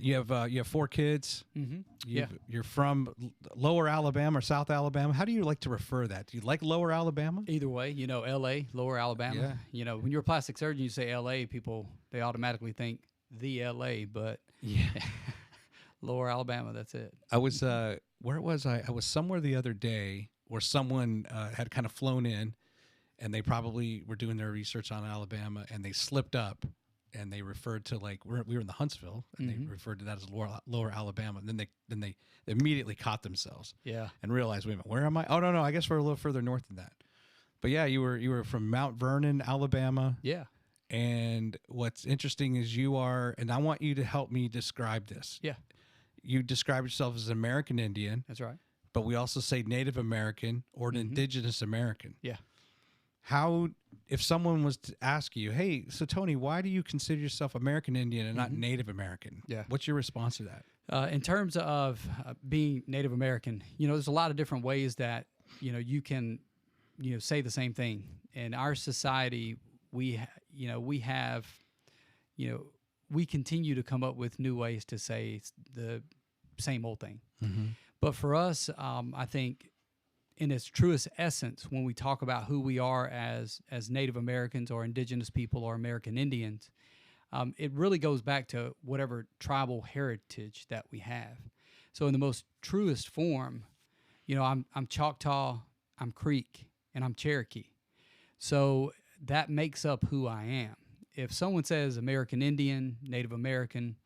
You have 4 kids. Mm-hmm. You're from Lower Alabama or South Alabama. How do you like to refer that? Do you like Lower Alabama? Either way, L.A., Lower Alabama. Yeah. When you're a plastic surgeon, you say L.A., people, they automatically think the L.A., but Lower Alabama, that's it. I was, where was I? I was somewhere the other day where someone had kind of flown in, and they probably were doing their research on Alabama, and they slipped up, and they referred to, like, we were in the Huntsville, and they referred to that as Lower Alabama. And then they immediately caught themselves, and realized, wait a minute, where am I? Oh no, I guess we're a little further north than that. But yeah, you were from Mount Vernon, Alabama. Yeah. And what's interesting is you are, and I want you to help me describe this. Yeah. You describe yourself as American Indian. That's right. But we also say Native American or an Indigenous American. Yeah. How, if someone was to ask you, hey, so Tony, why do you consider yourself American Indian and not Native American? Yeah. What's your response to that? In terms of being Native American, there's a lot of different ways that, you can, say the same thing. In our society, we continue to come up with new ways to say the same old thing. Mm-hmm. But for us, I think in its truest essence, when we talk about who we are as Native Americans or indigenous people or American Indians, it really goes back to whatever tribal heritage that we have. So in the most truest form, I'm Choctaw, I'm Creek, and I'm Cherokee. So that makes up who I am. If someone says American Indian, Native American,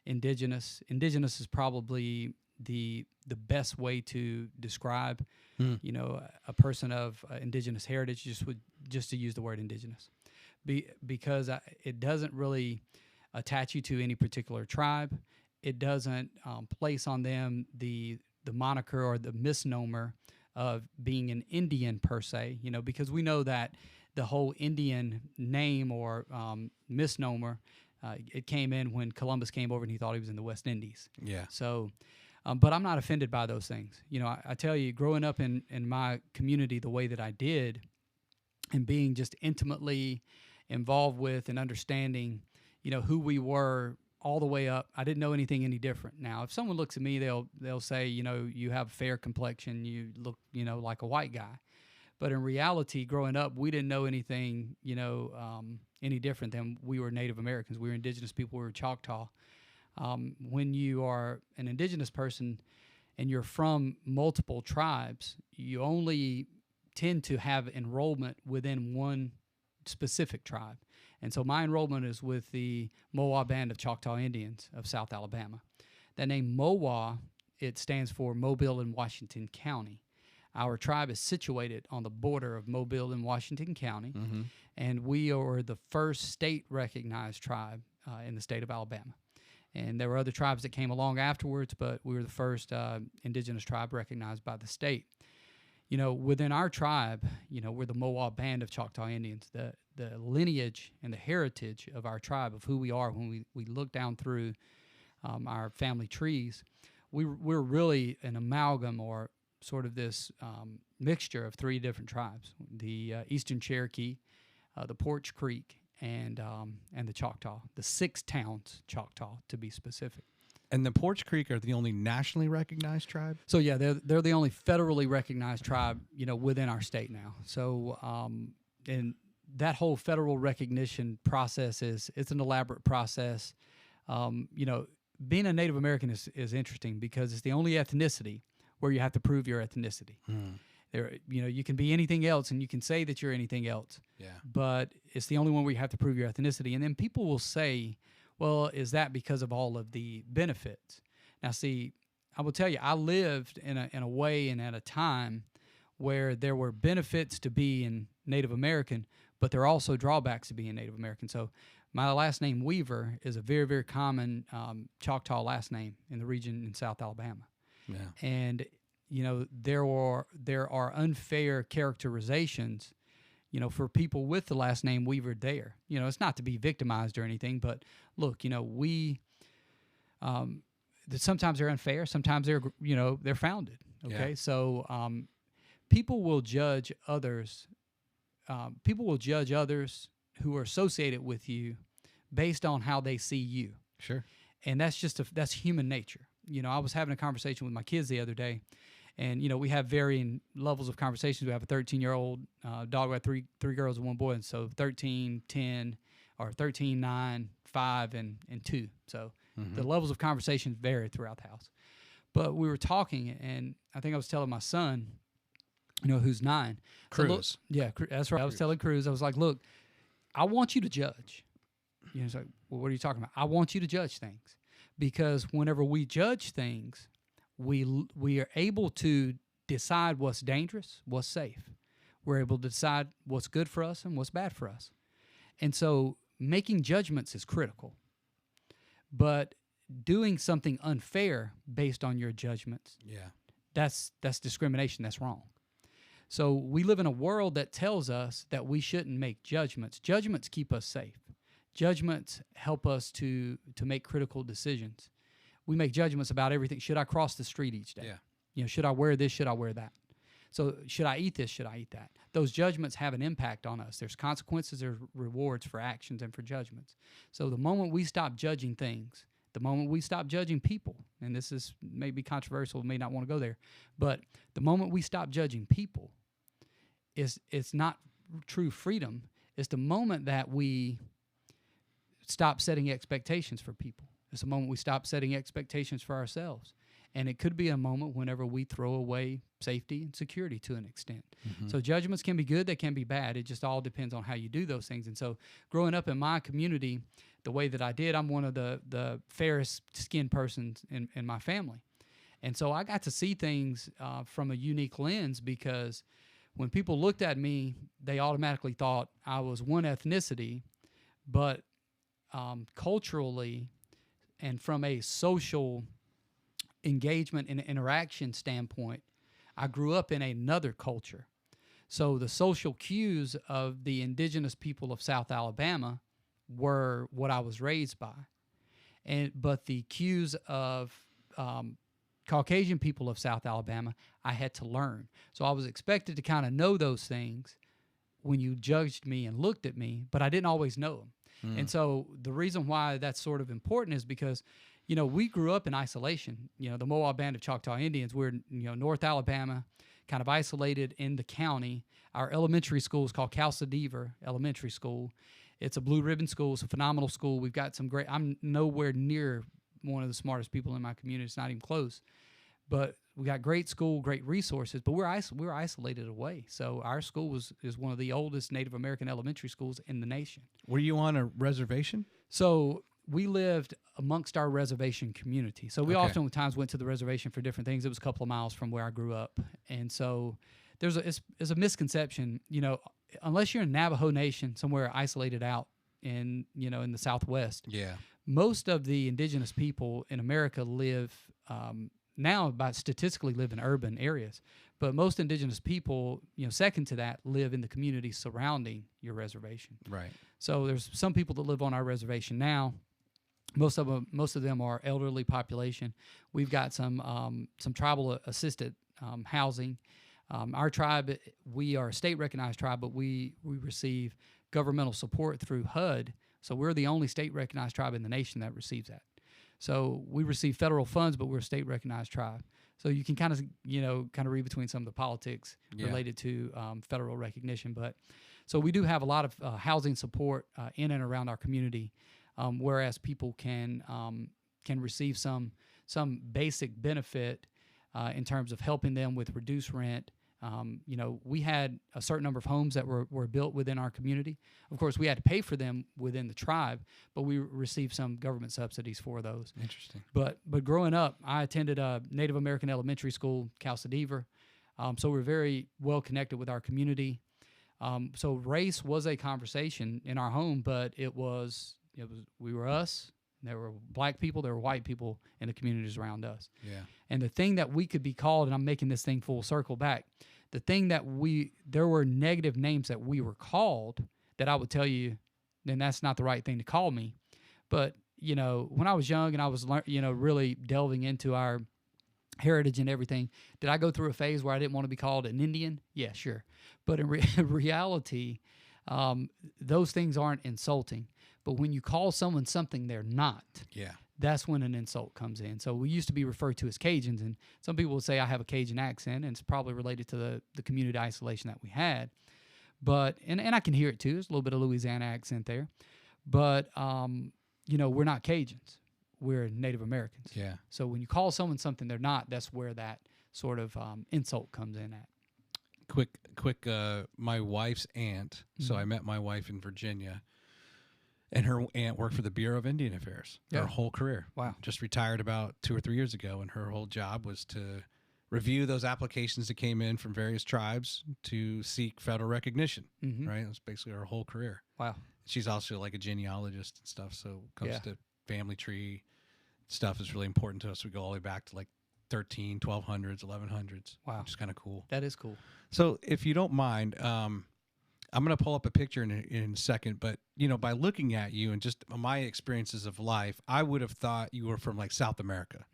indigenous is probably the best way to describe, a person of indigenous heritage, just to use the word indigenous, because it doesn't really attach you to any particular tribe. It doesn't place on them the moniker or the misnomer of being an Indian per se, because we know that the whole Indian name or misnomer, it came in when Columbus came over and he thought he was in the West Indies. Yeah. So, but I'm not offended by those things. I tell you, growing up in my community the way that I did, and being just intimately involved with and understanding, who we were all the way up, I didn't know anything any different. Now, if someone looks at me, they'll say, you have fair complexion, you look, like a white guy. But in reality, growing up, we didn't know anything, any different than we were Native Americans. We were indigenous people. We were Choctaw. When you are an indigenous person and you're from multiple tribes, you only tend to have enrollment within one specific tribe. And so my enrollment is with the Mowa Band of Choctaw Indians of South Alabama. That name Mowa, it stands for Mobile and Washington County. Our tribe is situated on the border of Mobile and Washington County, and we are the first state-recognized tribe in the state of Alabama. And there were other tribes that came along afterwards, but we were the first indigenous tribe recognized by the state. Within our tribe, we're the Mowa Band of Choctaw Indians. The lineage and the heritage of our tribe, of who we are, when we look down through our family trees, we're really an amalgam, or sort of this mixture of 3 different tribes: the Eastern Cherokee, the Porch Creek, and the Choctaw, the 6 towns Choctaw to be specific. And the Porch Creek are the only nationally recognized tribe? So yeah, they're the only federally recognized tribe, within our state now. So and that whole federal recognition process it's an elaborate process. Being a Native American is interesting because it's the only ethnicity where you have to prove your ethnicity. There, you can be anything else, and you can say that you're anything else. Yeah. But it's the only one where you have to prove your ethnicity. And then people will say, well, is that because of all of the benefits? Now, see, I will tell you, I lived in a way and at a time where there were benefits to being Native American, but there are also drawbacks to being Native American. So my last name, Weaver, is a very, very common Choctaw last name in the region in South Alabama. Yeah. And, there are unfair characterizations, for people with the last name Weaver there. It's not to be victimized or anything, but look, sometimes they're unfair, sometimes they're founded. Okay. Yeah. So people will judge others. People will judge others who are associated with you based on how they see you. Sure. And that's that's human nature. I was having a conversation with my kids the other day, and we have varying levels of conversations. We have a 13-year-old dog. We have three girls and one boy, and so 13, 10, or 13, 9, 5, and 2. So the levels of conversation vary throughout the house. But we were talking, and I think I was telling my son, who's 9. Cruz. That's right. I was telling Cruz, I was like, look, I want you to judge. He's like, well, what are you talking about? I want you to judge things, because whenever we judge things, we are able to decide what's dangerous, what's safe. We're able to decide what's good for us and what's bad for us. And so making judgments is critical. But doing something unfair based on your judgments, that's discrimination. That's wrong. So we live in a world that tells us that we shouldn't make judgments. Judgments keep us safe. Judgments help us to make critical decisions. We make judgments about everything. Should I cross the street each day? Should I wear this? Should I wear that? So should I eat this? Should I eat that? Those judgments have an impact on us. There's consequences, there's rewards for actions and for judgments. So the moment we stop judging things, the moment we stop judging people, and this is maybe controversial, may not want to go there, but the moment we stop judging people, it's not true freedom. It's the moment that we stop setting expectations for people. It's the moment we stop setting expectations for ourselves. And it could be a moment whenever we throw away safety and security to an extent. So judgments can be good, they can be bad. It just all depends on how you do those things. And so growing up in my community, the way that I did, I'm one of the fairest skinned persons in my family. And so I got to see things from a unique lens, because when people looked at me, they automatically thought I was one ethnicity, but culturally and from a social engagement and interaction standpoint, I grew up in another culture. So the social cues of the indigenous people of South Alabama were what I was raised by. But the cues of Caucasian people of South Alabama, I had to learn. So I was expected to kind of know those things when you judged me and looked at me, but I didn't always know them. And so the reason why that's sort of important is because, we grew up in isolation. The Moab Band of Choctaw Indians, we're, North Alabama, kind of isolated in the county. Our elementary school is called Calcidever Elementary School. It's a blue ribbon school. It's a phenomenal school. We've got some great, I'm nowhere near one of the smartest people in my community. It's not even close. But we got great school, great resources, but we're isolated away. So our school is one of the oldest Native American elementary schools in the nation. Were you on a reservation? So we lived amongst our reservation community. So we oftentimes went to the reservation for different things. It was a couple of miles from where I grew up. And so it's a misconception, unless you're in Navajo Nation, somewhere isolated out in the Southwest. Most of the indigenous people in America live now, statistically live in urban areas, but most indigenous people, second to that, live in the communities surrounding your reservation. Right. So there's some people that live on our reservation now. Most of them are elderly population. We've got some tribal assisted housing. Our tribe, we are a state recognized tribe, but we receive governmental support through HUD. So we're the only state recognized tribe in the nation that receives that. So we receive federal funds, but we're a state recognized tribe. So you can kind of read between some of the politics related to federal recognition. But so we do have a lot of housing support in and around our community, whereas people can receive some basic benefit in terms of helping them with reduced rent. We had a certain number of homes that were built within our community. Of course, we had to pay for them within the tribe, but we received some government subsidies for those. Interesting. But growing up, I attended a Native American elementary school, Calcidever, so we're very well connected with our community. So race was a conversation in our home, but we were us. There were black people, there were white people in the communities around us. Yeah. And the thing that we could be called, and I'm making this thing full circle back, the thing that there were negative names that we were called that I would tell you, then that's not the right thing to call me. But, when I was young and I was, really delving into our heritage and everything, did I go through a phase where I didn't want to be called an Indian? Yeah, sure. But in reality, those things aren't insulting. But when you call someone something they're not, that's when an insult comes in. So we used to be referred to as Cajuns, and some people would say I have a Cajun accent, and it's probably related to the community isolation that we had. But and I can hear it too. There's a little bit of Louisiana accent there. But we're not Cajuns. We're Native Americans. Yeah. So when you call someone something they're not, that's where that sort of insult comes in at. Quick. My wife's aunt. So I met my wife in Virginia, and her aunt worked for the Bureau of Indian Affairs her whole career. Wow. Just retired about 2 or 3 years ago, and her whole job was to review those applications that came in from various tribes to seek federal recognition. Right. It was basically her whole career. Wow. She's also like a genealogist and stuff. So comes to family tree stuff is really important to us. We go all the way back to like 1200s, 1100s. Wow. Which is kind of cool. That is cool. So if you don't mind, I'm going to pull up a picture in a second, but by looking at you and just my experiences of life, I would have thought you were from like South America.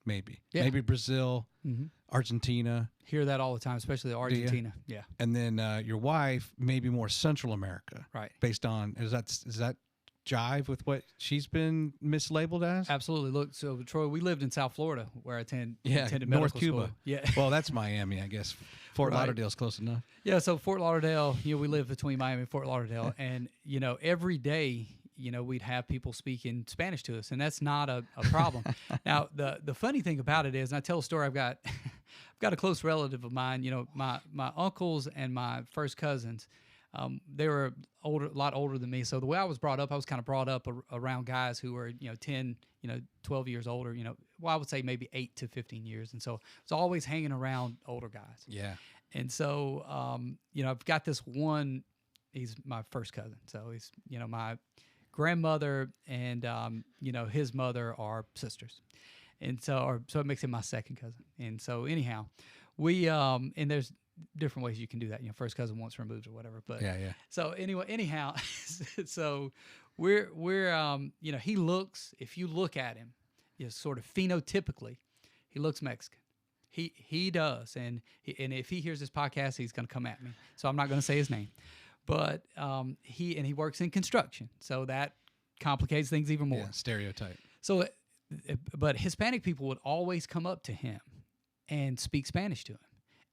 Maybe. Yeah. Maybe Brazil, Argentina. Hear that all the time, especially Argentina. Yeah. And then your wife, maybe more Central America. Right. Based on, is that jive with what she's been mislabeled as? Absolutely. Look, so Troy, we lived in South Florida where I attended North medical Cuba. School. Yeah. Well, that's Miami, I guess. Fort Lauderdale's close enough. Yeah, so Fort Lauderdale, we live between Miami and Fort Lauderdale, and every day, we'd have people speaking Spanish to us, and that's not a problem. Now, the funny thing about it is, and I tell a story, I've got a close relative of mine, my uncles and my first cousins, they were a lot older than me. So the way I was brought up, I was kind of brought up around guys who were, 10, 12 years older, I would say maybe 8 to 15 years. And so I was always hanging around older guys. Yeah. And so, I've got this one, he's my first cousin. So he's, my grandmother and, his mother are sisters. And so it makes him my second cousin. And so anyhow, we, and there's different ways you can do that, first cousin once removed or whatever, but yeah. So anyhow, so we're he looks, if you look at him, sort of phenotypically, he looks Mexican. He does, and if he hears this podcast, he's going to come at me. So I'm not going to say his name, but he works in construction, so that complicates things even more. Yeah, stereotype. So, but Hispanic people would always come up to him and speak Spanish to him,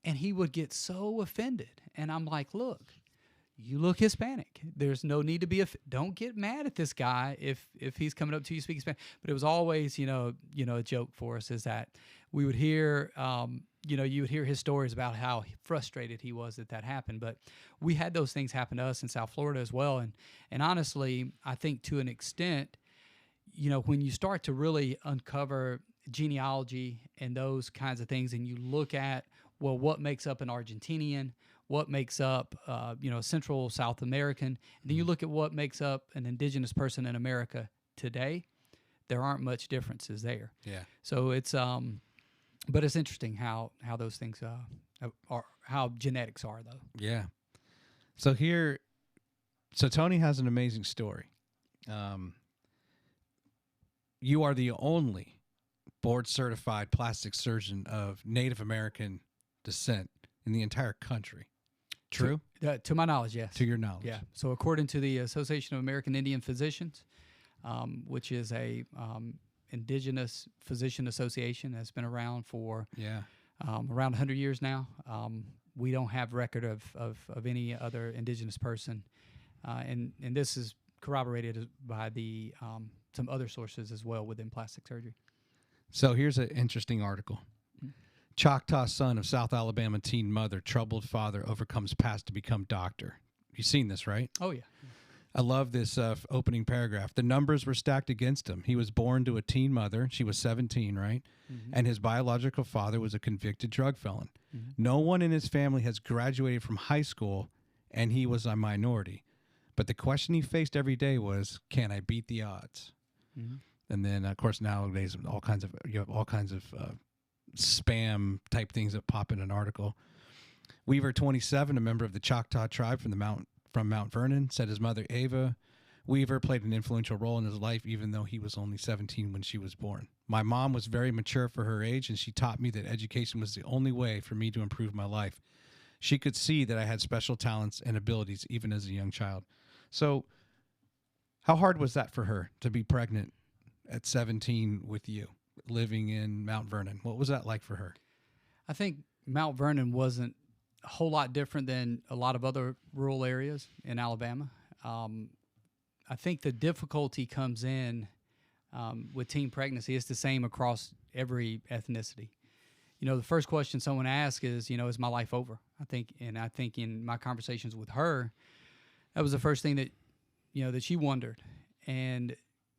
and he would get so offended. And I'm like, look, you look Hispanic. There's no need to be don't get mad at this guy if he's coming up to you speaking Spanish. But it was always, a joke for us is that we would hear, you would hear his stories about how frustrated he was that happened. But we had those things happen to us in South Florida as well. And honestly, I think to an extent, when you start to really uncover genealogy and those kinds of things, and you look at, well, what makes up an Argentinian, what makes up, a Central South American, and then you look at what makes up an indigenous person in America today, there aren't much differences there. Yeah. So it's, but it's interesting how those things are, how genetics are, though. Yeah. So Tony has an amazing story. You are the only board-certified plastic surgeon of Native American descent in the entire country. True? To my knowledge, yes. To your knowledge. Yeah. So according to the Association of American Indian Physicians, which is a indigenous physician association that's been around for around 100 years now, we don't have record of any other indigenous person. And this is corroborated by the some other sources as well within plastic surgery. So here's an interesting article. Choctaw son of South Alabama teen mother, troubled father overcomes past to become doctor. You've seen this, right? Oh, yeah. I love this opening paragraph. The numbers were stacked against him. He was born to a teen mother. She was 17, right? Mm-hmm. And his biological father was a convicted drug felon. Mm-hmm. No one in his family has graduated from high school, and he was a minority. But the question he faced every day was, can I beat the odds? Mm-hmm. And then, of course, nowadays, you have all kinds of spam type things that pop in an article. Weaver, 27, a member of the Choctaw tribe from Mount Vernon, said his mother, Ava Weaver, played an influential role in his life, even though he was only 17 when she was born. My mom was very mature for her age, and she taught me that education was the only way for me to improve my life. She could see that I had special talents and abilities, even as a young child. So how hard was that for her to be pregnant at 17 with you, living in Mount Vernon. What was that like for her? I think Mount Vernon wasn't a whole lot different than a lot of other rural areas in Alabama. I think the difficulty comes in with teen pregnancy. It's the same across every ethnicity. The first question someone asks is, is my life over? I think in my conversations with her, that was the first thing that, that she wondered. And,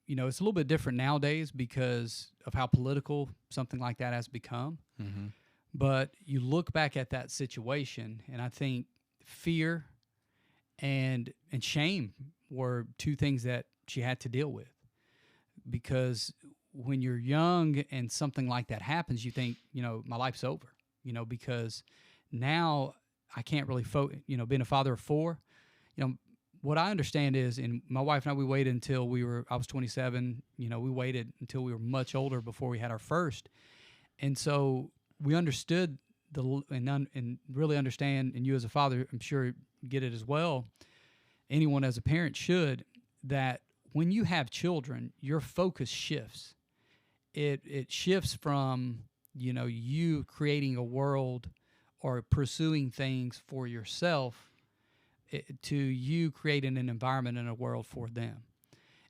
it's a little bit different nowadays because of how political something like that has become. Mm-hmm. But you look back at that situation, and I think fear and shame were two things that she had to deal with. Because when you're young and something like that happens, you think, my life's over, because now I can't really being a father of four, what I understand is, and my wife and I, we waited until I was 27, we waited until we were much older before we had our first. And so we understood and really understand, and you as a father, I'm sure get it as well. Anyone as a parent should, that when you have children, your focus shifts. It shifts from, you creating a world or pursuing things for yourself to you creating an environment and a world for them.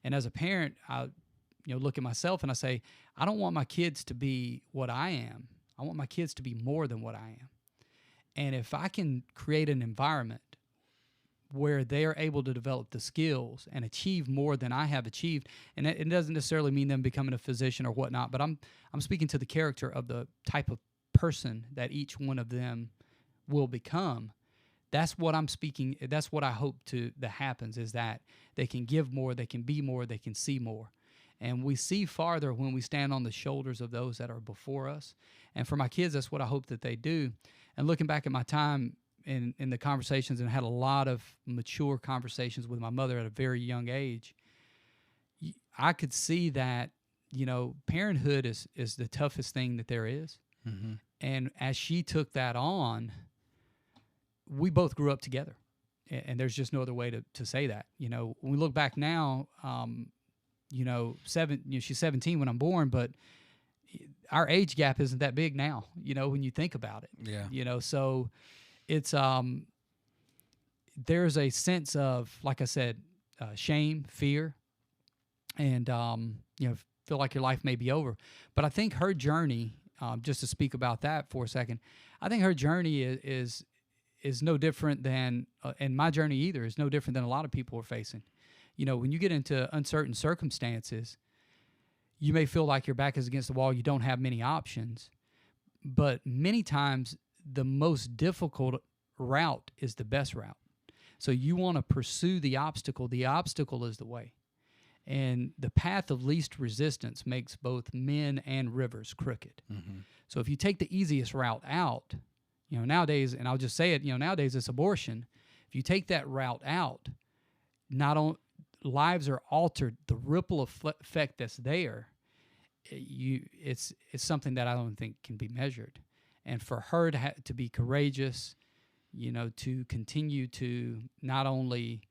And as a parent, I look at myself and I say, I don't want my kids to be what I am. I want my kids to be more than what I am. And if I can create an environment where they are able to develop the skills and achieve more than I have achieved, and it doesn't necessarily mean them becoming a physician or whatnot, but I'm speaking to the character of the type of person that each one of them will become. That's what I'm speaking. That's what I hope that happens, is that they can give more, they can be more, they can see more. And we see farther when we stand on the shoulders of those that are before us. And for my kids, that's what I hope that they do. And looking back at my time in the conversations, and had a lot of mature conversations with my mother at a very young age, I could see that, parenthood is the toughest thing that there is. Mm-hmm. And as she took that on, we both grew up together. And there's just no other way to say that. When we look back now, she's 17 when I'm born, but our age gap isn't that big now, when you think about it. Yeah. So it's there's a sense of, like I said, shame, fear, and feel like your life may be over. But I think her journey, just to speak about that for a second, I think her journey is no different than, and my journey either is no different than a lot of people are facing. When you get into uncertain circumstances, you may feel like your back is against the wall, you don't have many options, but many times the most difficult route is the best route. So you want to pursue the obstacle is the way. And the path of least resistance makes both men and rivers crooked. Mm-hmm. So if you take the easiest route out, nowadays, and I'll just say it, nowadays it's abortion. If you take that route out, lives are altered. The ripple effect that's there, it's something that I don't think can be measured. And for her to be courageous, to continue to not only,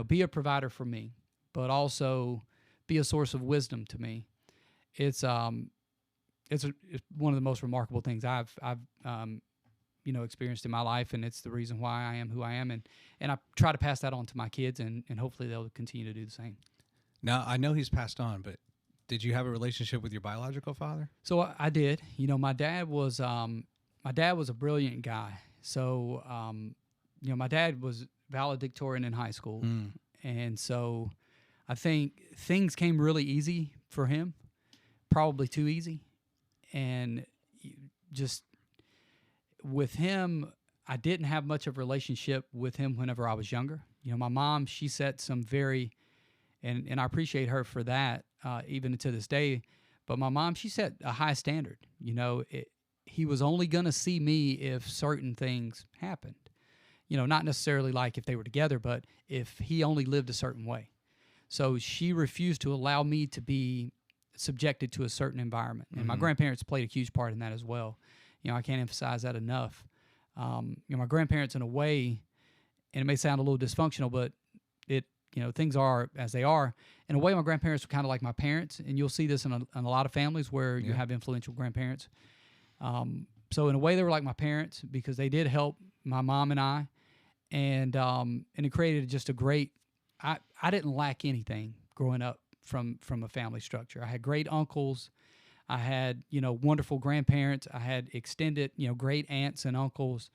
be a provider for me, but also be a source of wisdom to me, it's one of the most remarkable things I've experienced in my life, and it's the reason why I am who I am, and I try to pass that on to my kids, and hopefully they'll continue to do the same. Now, I know he's passed on, but did you have a relationship with your biological father? So I did. My dad was a brilliant guy. So my dad was valedictorian in high school, and so I think things came really easy for him, probably too easy, and just with him, I didn't have much of a relationship with him whenever I was younger. My mom, she set some very, and I appreciate her for that, even to this day, but my mom, she set a high standard. He was only going to see me if certain things happened. Not necessarily like if they were together, but if he only lived a certain way. So she refused to allow me to be subjected to a certain environment. And my grandparents played a huge part in that as well. I can't emphasize that enough. My grandparents, in a way, and it may sound a little dysfunctional, but things are as they are. In a way, my grandparents were kind of like my parents, and you'll see this in a lot of families where you have influential grandparents. So in a way, they were like my parents because they did help my mom and I, and it created just a great. I didn't lack anything growing up from a family structure. I had great uncles. I had wonderful grandparents. I had extended great aunts and uncles.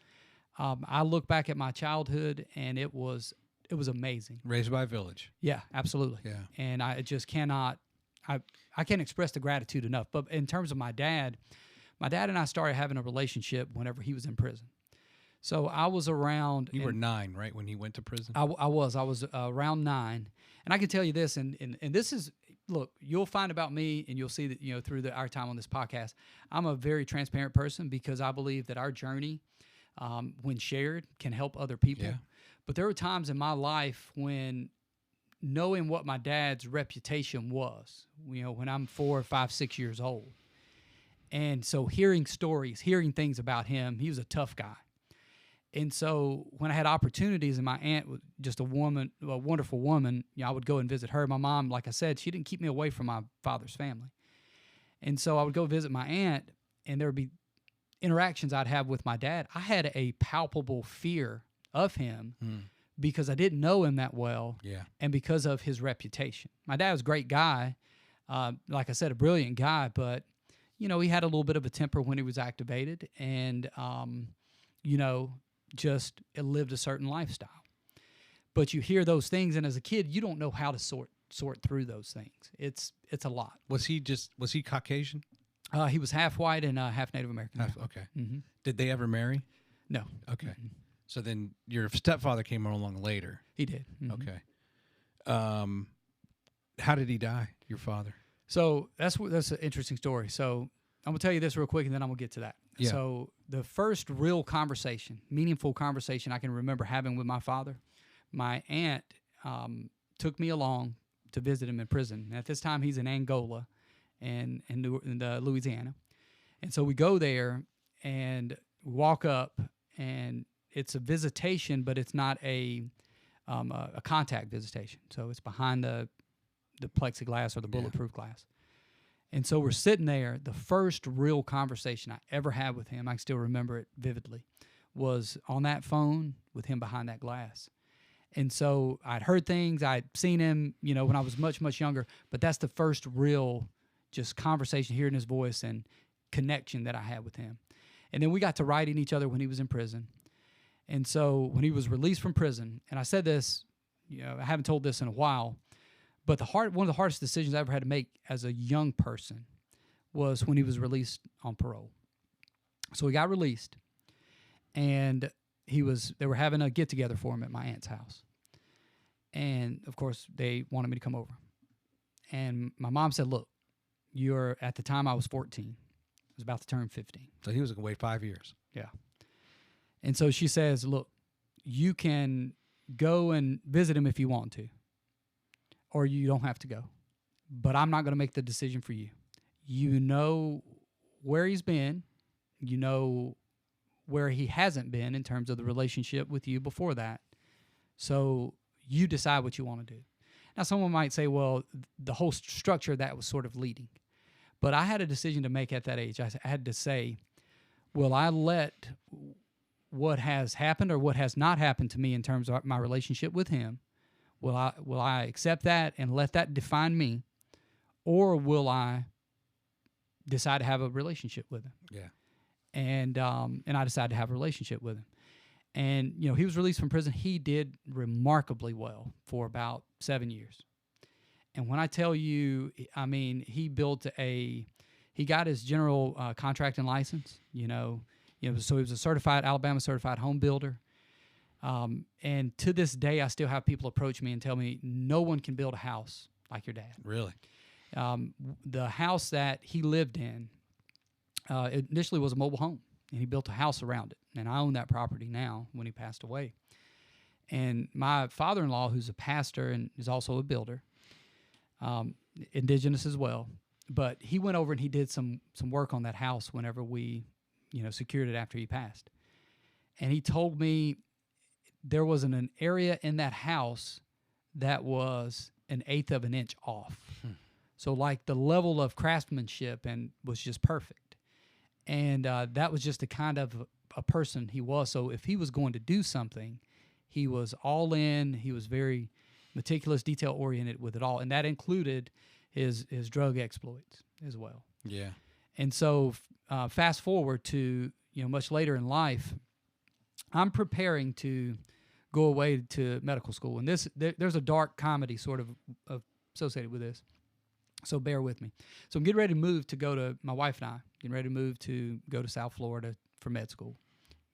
I look back at my childhood, and it was amazing. Raised by a village. Yeah, absolutely. Yeah. And I just cannot, I can't express the gratitude enough. But in terms of my dad and I started having a relationship whenever he was in prison. So I was around. You were 9, right, when he went to prison? I was around 9. And I can tell you this, and this is, look, you'll find about me, and you'll see that, through our time on this podcast, I'm a very transparent person because I believe that our journey, when shared, can help other people. Yeah. But there were times in my life when knowing what my dad's reputation was, when I'm 4, 5, 6 years old. And so hearing stories, hearing things about him, he was a tough guy. And so when I had opportunities, and my aunt was just a wonderful woman, I would go and visit her. My mom, like I said, she didn't keep me away from my father's family. And so I would go visit my aunt, and there would be interactions I'd have with my dad. I had a palpable fear of him because I didn't know him that well, and because of his reputation. My dad was a great guy, like I said, a brilliant guy, but he had a little bit of a temper when he was activated, and just it lived a certain lifestyle. But you hear those things, and as a kid, you don't know how to sort through those things. It's a lot. Was he Caucasian? He was half white and half Native American. Okay. Mm-hmm. Did they ever marry? No. Okay. Mm-hmm. So then your stepfather came along later. He did. Mm-hmm. Okay. How did he die, your father? So that's an interesting story. So I'm going to tell you this real quick, and then I'm going to get to that. Yeah. So the first real conversation, meaningful conversation I can remember having with my father, my aunt took me along to visit him in prison. At this time, he's in Angola and in Louisiana. And so we go there, and we walk up, and it's a visitation, but it's not a contact visitation. So it's behind the plexiglass or the bulletproof glass. And so we're sitting there. The first real conversation I ever had with him, I can still remember it vividly, was on that phone with him behind that glass. And so I'd heard things, I'd seen him, when I was much, much younger, but that's the first real just conversation, hearing his voice and connection that I had with him. And then we got to writing each other when he was in prison. And so when he was released from prison, and I said this, I haven't told this in a while, but one of the hardest decisions I ever had to make as a young person was when he was released on parole. So he got released, and they were having a get-together for him at my aunt's house. And, of course, they wanted me to come over. And my mom said, look, at the time I was 14. I was about to turn 15. So he was going to wait 5 years. Yeah. And so she says, look, you can go and visit him if you want to, or you don't have to go. But I'm not going to make the decision for you. You know where he's been. You know where he hasn't been in terms of the relationship with you before that. So you decide what you want to do. Now, someone might say, well, the whole structure of that was sort of leading. But I had a decision to make at that age. I had to say, will I let what has happened or what has not happened to me in terms of my relationship with him, will I accept that and let that define me, or will I decide to have a relationship with him? Yeah. And I decided to have a relationship with him. And, he was released from prison. He did remarkably well for about 7 years. And when I tell you, I mean, he got his general contracting license, so he was a Alabama certified home builder. And to this day, I still have people approach me and tell me, no one can build a house like your dad. Really? The house that he lived in initially was a mobile home, and he built a house around it. And I own that property now when he passed away. And my father-in-law, who's a pastor and is also a builder, indigenous as well, but he went over and he did some work on that house whenever we, secured it after he passed. And he told me there was an area in that house that was an eighth of an inch off. So like the level of craftsmanship and was just perfect. And that was just the kind of a person he was. So if he was going to do something, he was all in. He was very meticulous, detail-oriented with it all. And that included his drug exploits as well. Yeah. And so fast forward to, much later in life, I'm preparing to go away to medical school. And there's a dark comedy sort of associated with this. So bear with me. So I'm getting ready to move to go to, my wife and I, getting ready to move to go to South Florida for med school.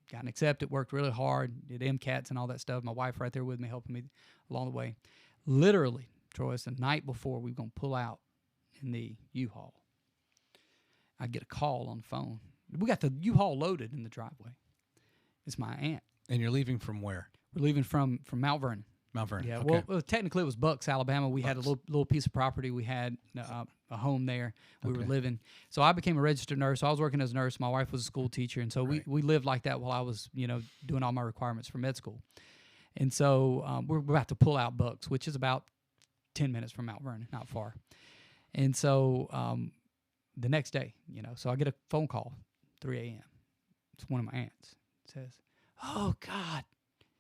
Gotten accepted, worked really hard, did MCATs and all that stuff. My wife right there with me, helping me along the way. Literally, Troy, it's the night before we were going to pull out in the U-Haul. I get a call on the phone. We got the U-Haul loaded in the driveway. It's my aunt. And you're leaving from where? We're leaving from Mount Vernon. Mount Vernon. Yeah, okay. well, technically it was Bucks, Alabama. We had a little piece of property. We had a home there. We were living. So I became a registered nurse. So I was working as a nurse. My wife was a school teacher, and so we lived like that while I was doing all my requirements for med school. And so we're about to pull out Bucks, which is about 10 minutes from Mount Vernon, not far. And so the next day, so I get a phone call, 3 a.m. It's one of my aunts. It says, "Oh God,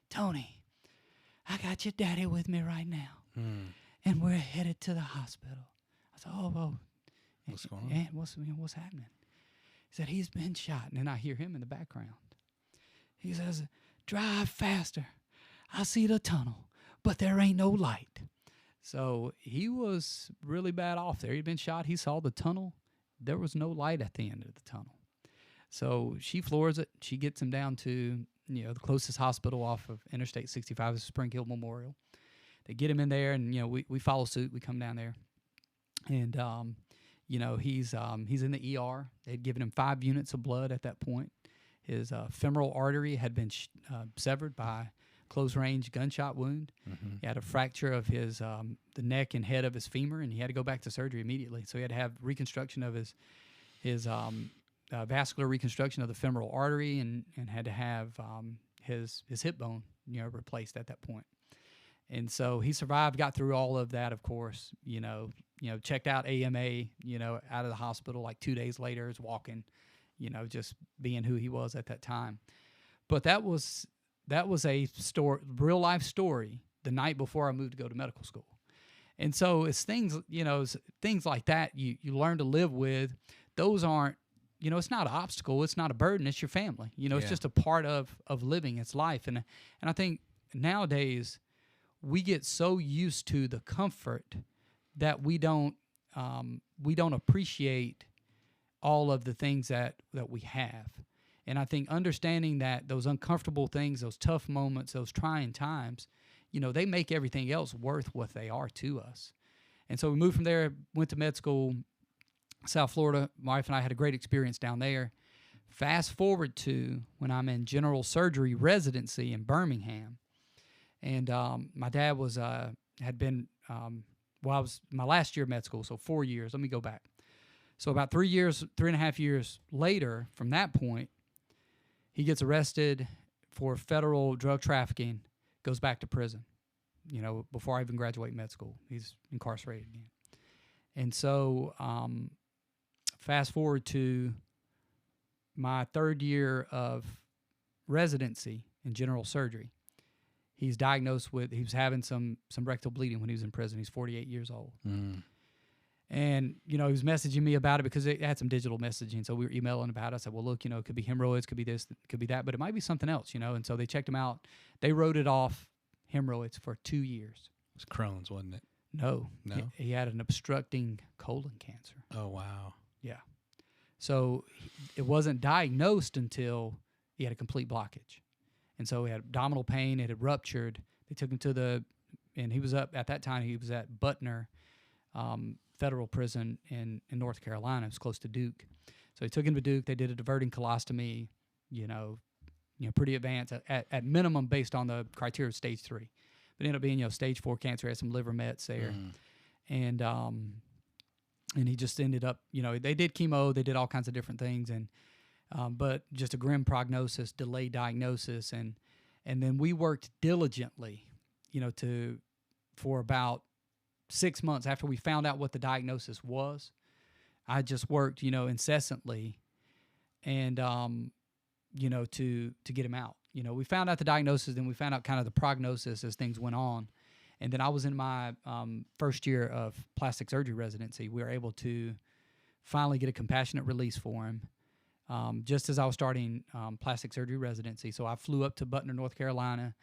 Tony, I got your daddy with me right now, and we're headed to the hospital." I said, "Oh, what's going on? Aunt, what's happening?" He said, "He's been shot," and then I hear him in the background. He says, "Drive faster. I see the tunnel, but there ain't no light." So he was really bad off there. He'd been shot. He saw the tunnel. There was no light at the end of the tunnel. So she floors it. She gets him down to the closest hospital off of Interstate 65 is Spring Hill Memorial. They get him in there, and we follow suit. We come down there, and he's in the ER. They'd given him 5 units of blood at that point. His femoral artery had been severed by close-range gunshot wound. Mm-hmm. He had a fracture of his the neck and head of his femur, and he had to go back to surgery immediately. So he had to have reconstruction of his vascular reconstruction of the femoral artery, and had to have his hip bone replaced at that point. And so he survived, got through all of that, of course, checked out AMA, out of the hospital like 2 days later, is walking, just being who he was at that time. But that was a real life story the night before I moved to go to medical school. And so it's things, things like that you learn to live with. Those aren't, it's not an obstacle. It's not a burden. It's your family. It's just a part of living. It's life. And I think nowadays we get so used to the comfort that we don't appreciate all of the things that we have. And I think understanding that those uncomfortable things, those tough moments, those trying times, they make everything else worth what they are to us. And so we moved from there, went to med school, South Florida. My wife and I had a great experience down there. Fast forward to when I'm in general surgery residency in Birmingham. And my dad had been, I was my last year of med school, so 4 years. Let me go back. So about 3.5 years later from that point, he gets arrested for federal drug trafficking, goes back to prison, before I even graduate med school. He's incarcerated again. And so fast forward to my 3rd year of residency in general surgery. He's diagnosed he was having some rectal bleeding when he was in prison. He's 48 years old. Mm. And, he was messaging me about it because it had some digital messaging. So we were emailing about it. I said, well, look, it could be hemorrhoids, could be this, could be that, but it might be something else, And so they checked him out. They wrote it off hemorrhoids for 2 years. It was Crohn's, wasn't it? No. He had an obstructing colon cancer. Oh, wow. Yeah. So it wasn't diagnosed until he had a complete blockage. And so he had abdominal pain. It had ruptured. They took him and he was at that time, he was at Butner Federal Prison in North Carolina. It was close to Duke. So he took him to Duke. They did a diverting colostomy, pretty advanced at minimum based on the criteria of stage 3. But it ended up being, stage 4 cancer, had some liver mets there. Mm. And he just ended up, they did chemo, they did all kinds of different things, and but just a grim prognosis, delayed diagnosis, and then we worked diligently, to for about 6 months after we found out what the diagnosis was. I just worked, incessantly, and to get him out. We found out the diagnosis, then we found out kind of the prognosis as things went on. And then I was in my first year of plastic surgery residency. We were able to finally get a compassionate release for him just as I was starting plastic surgery residency. So I flew up to Butner, North Carolina,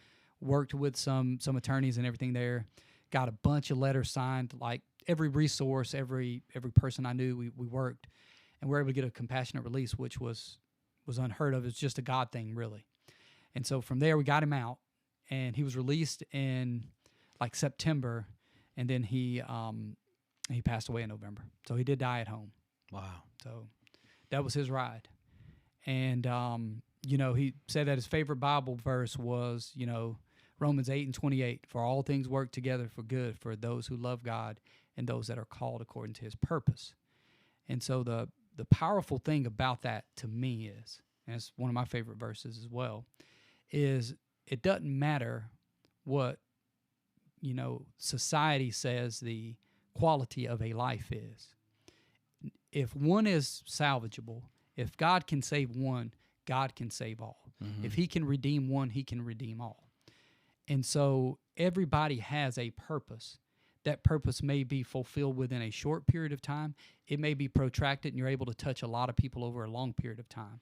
worked with some attorneys and everything there, got a bunch of letters signed, like every resource, every person I knew, we worked, and we were able to get a compassionate release, which was unheard of. It's just a God thing, really. And so from there, we got him out, and he was released in like September, and then he passed away in November. So he did die at home. Wow. So that was his ride. And, he said that his favorite Bible verse was, Romans 8:28, for all things work together for good for those who love God and those that are called according to his purpose. And so the powerful thing about that to me is, and it's one of my favorite verses as well, is it doesn't matter what, society says the quality of a life is. If one is salvageable, if God can save one, God can save all. Mm-hmm. If he can redeem one, he can redeem all. And so everybody has a purpose. That purpose may be fulfilled within a short period of time. It may be protracted, and you're able to touch a lot of people over a long period of time.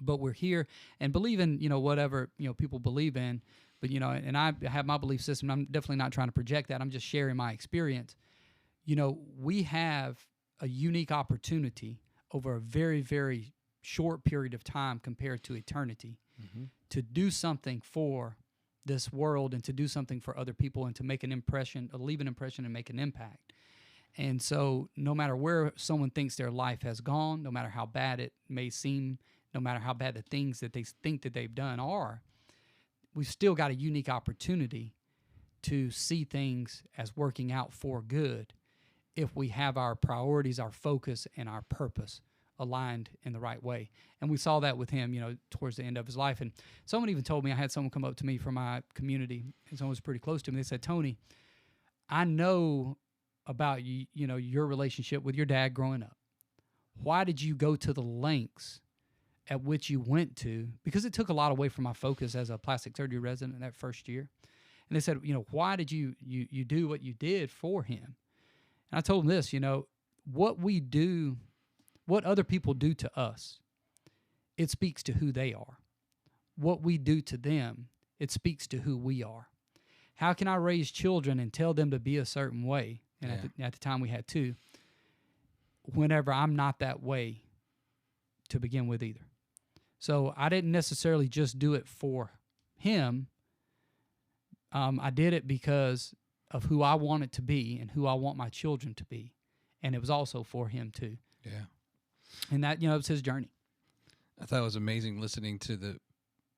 But we're here and believe in, whatever, people believe in. But, and I have my belief system. I'm definitely not trying to project that. I'm just sharing my experience. We have a unique opportunity over a very, very short period of time compared to eternity to do something for this world and to do something for other people and to make an impression, leave an impression and make an impact. And so no matter where someone thinks their life has gone, no matter how bad it may seem, no matter how bad the things that they think that they've done are, we've still got a unique opportunity to see things as working out for good if we have our priorities, our focus, and our purpose aligned in the right way. And we saw that with him, towards the end of his life. And someone even told me, I had someone come up to me from my community, and someone was pretty close to me. They said, Tony, I know about your relationship with your dad growing up. Why did you go to the lengths at which you went to? Because it took a lot away from my focus as a plastic surgery resident in that first year. And they said, why did you do what you did for him? And I told them this, what we do, what other people do to us, it speaks to who they are. What we do to them, it speaks to who we are. How can I raise children and tell them to be a certain way? And at the time we had two, whenever I'm not that way to begin with either. So I didn't necessarily just do it for him. I did it because of who I want it to be and who I want my children to be. And it was also for him too. Yeah. And that, it's his journey. I thought it was amazing listening to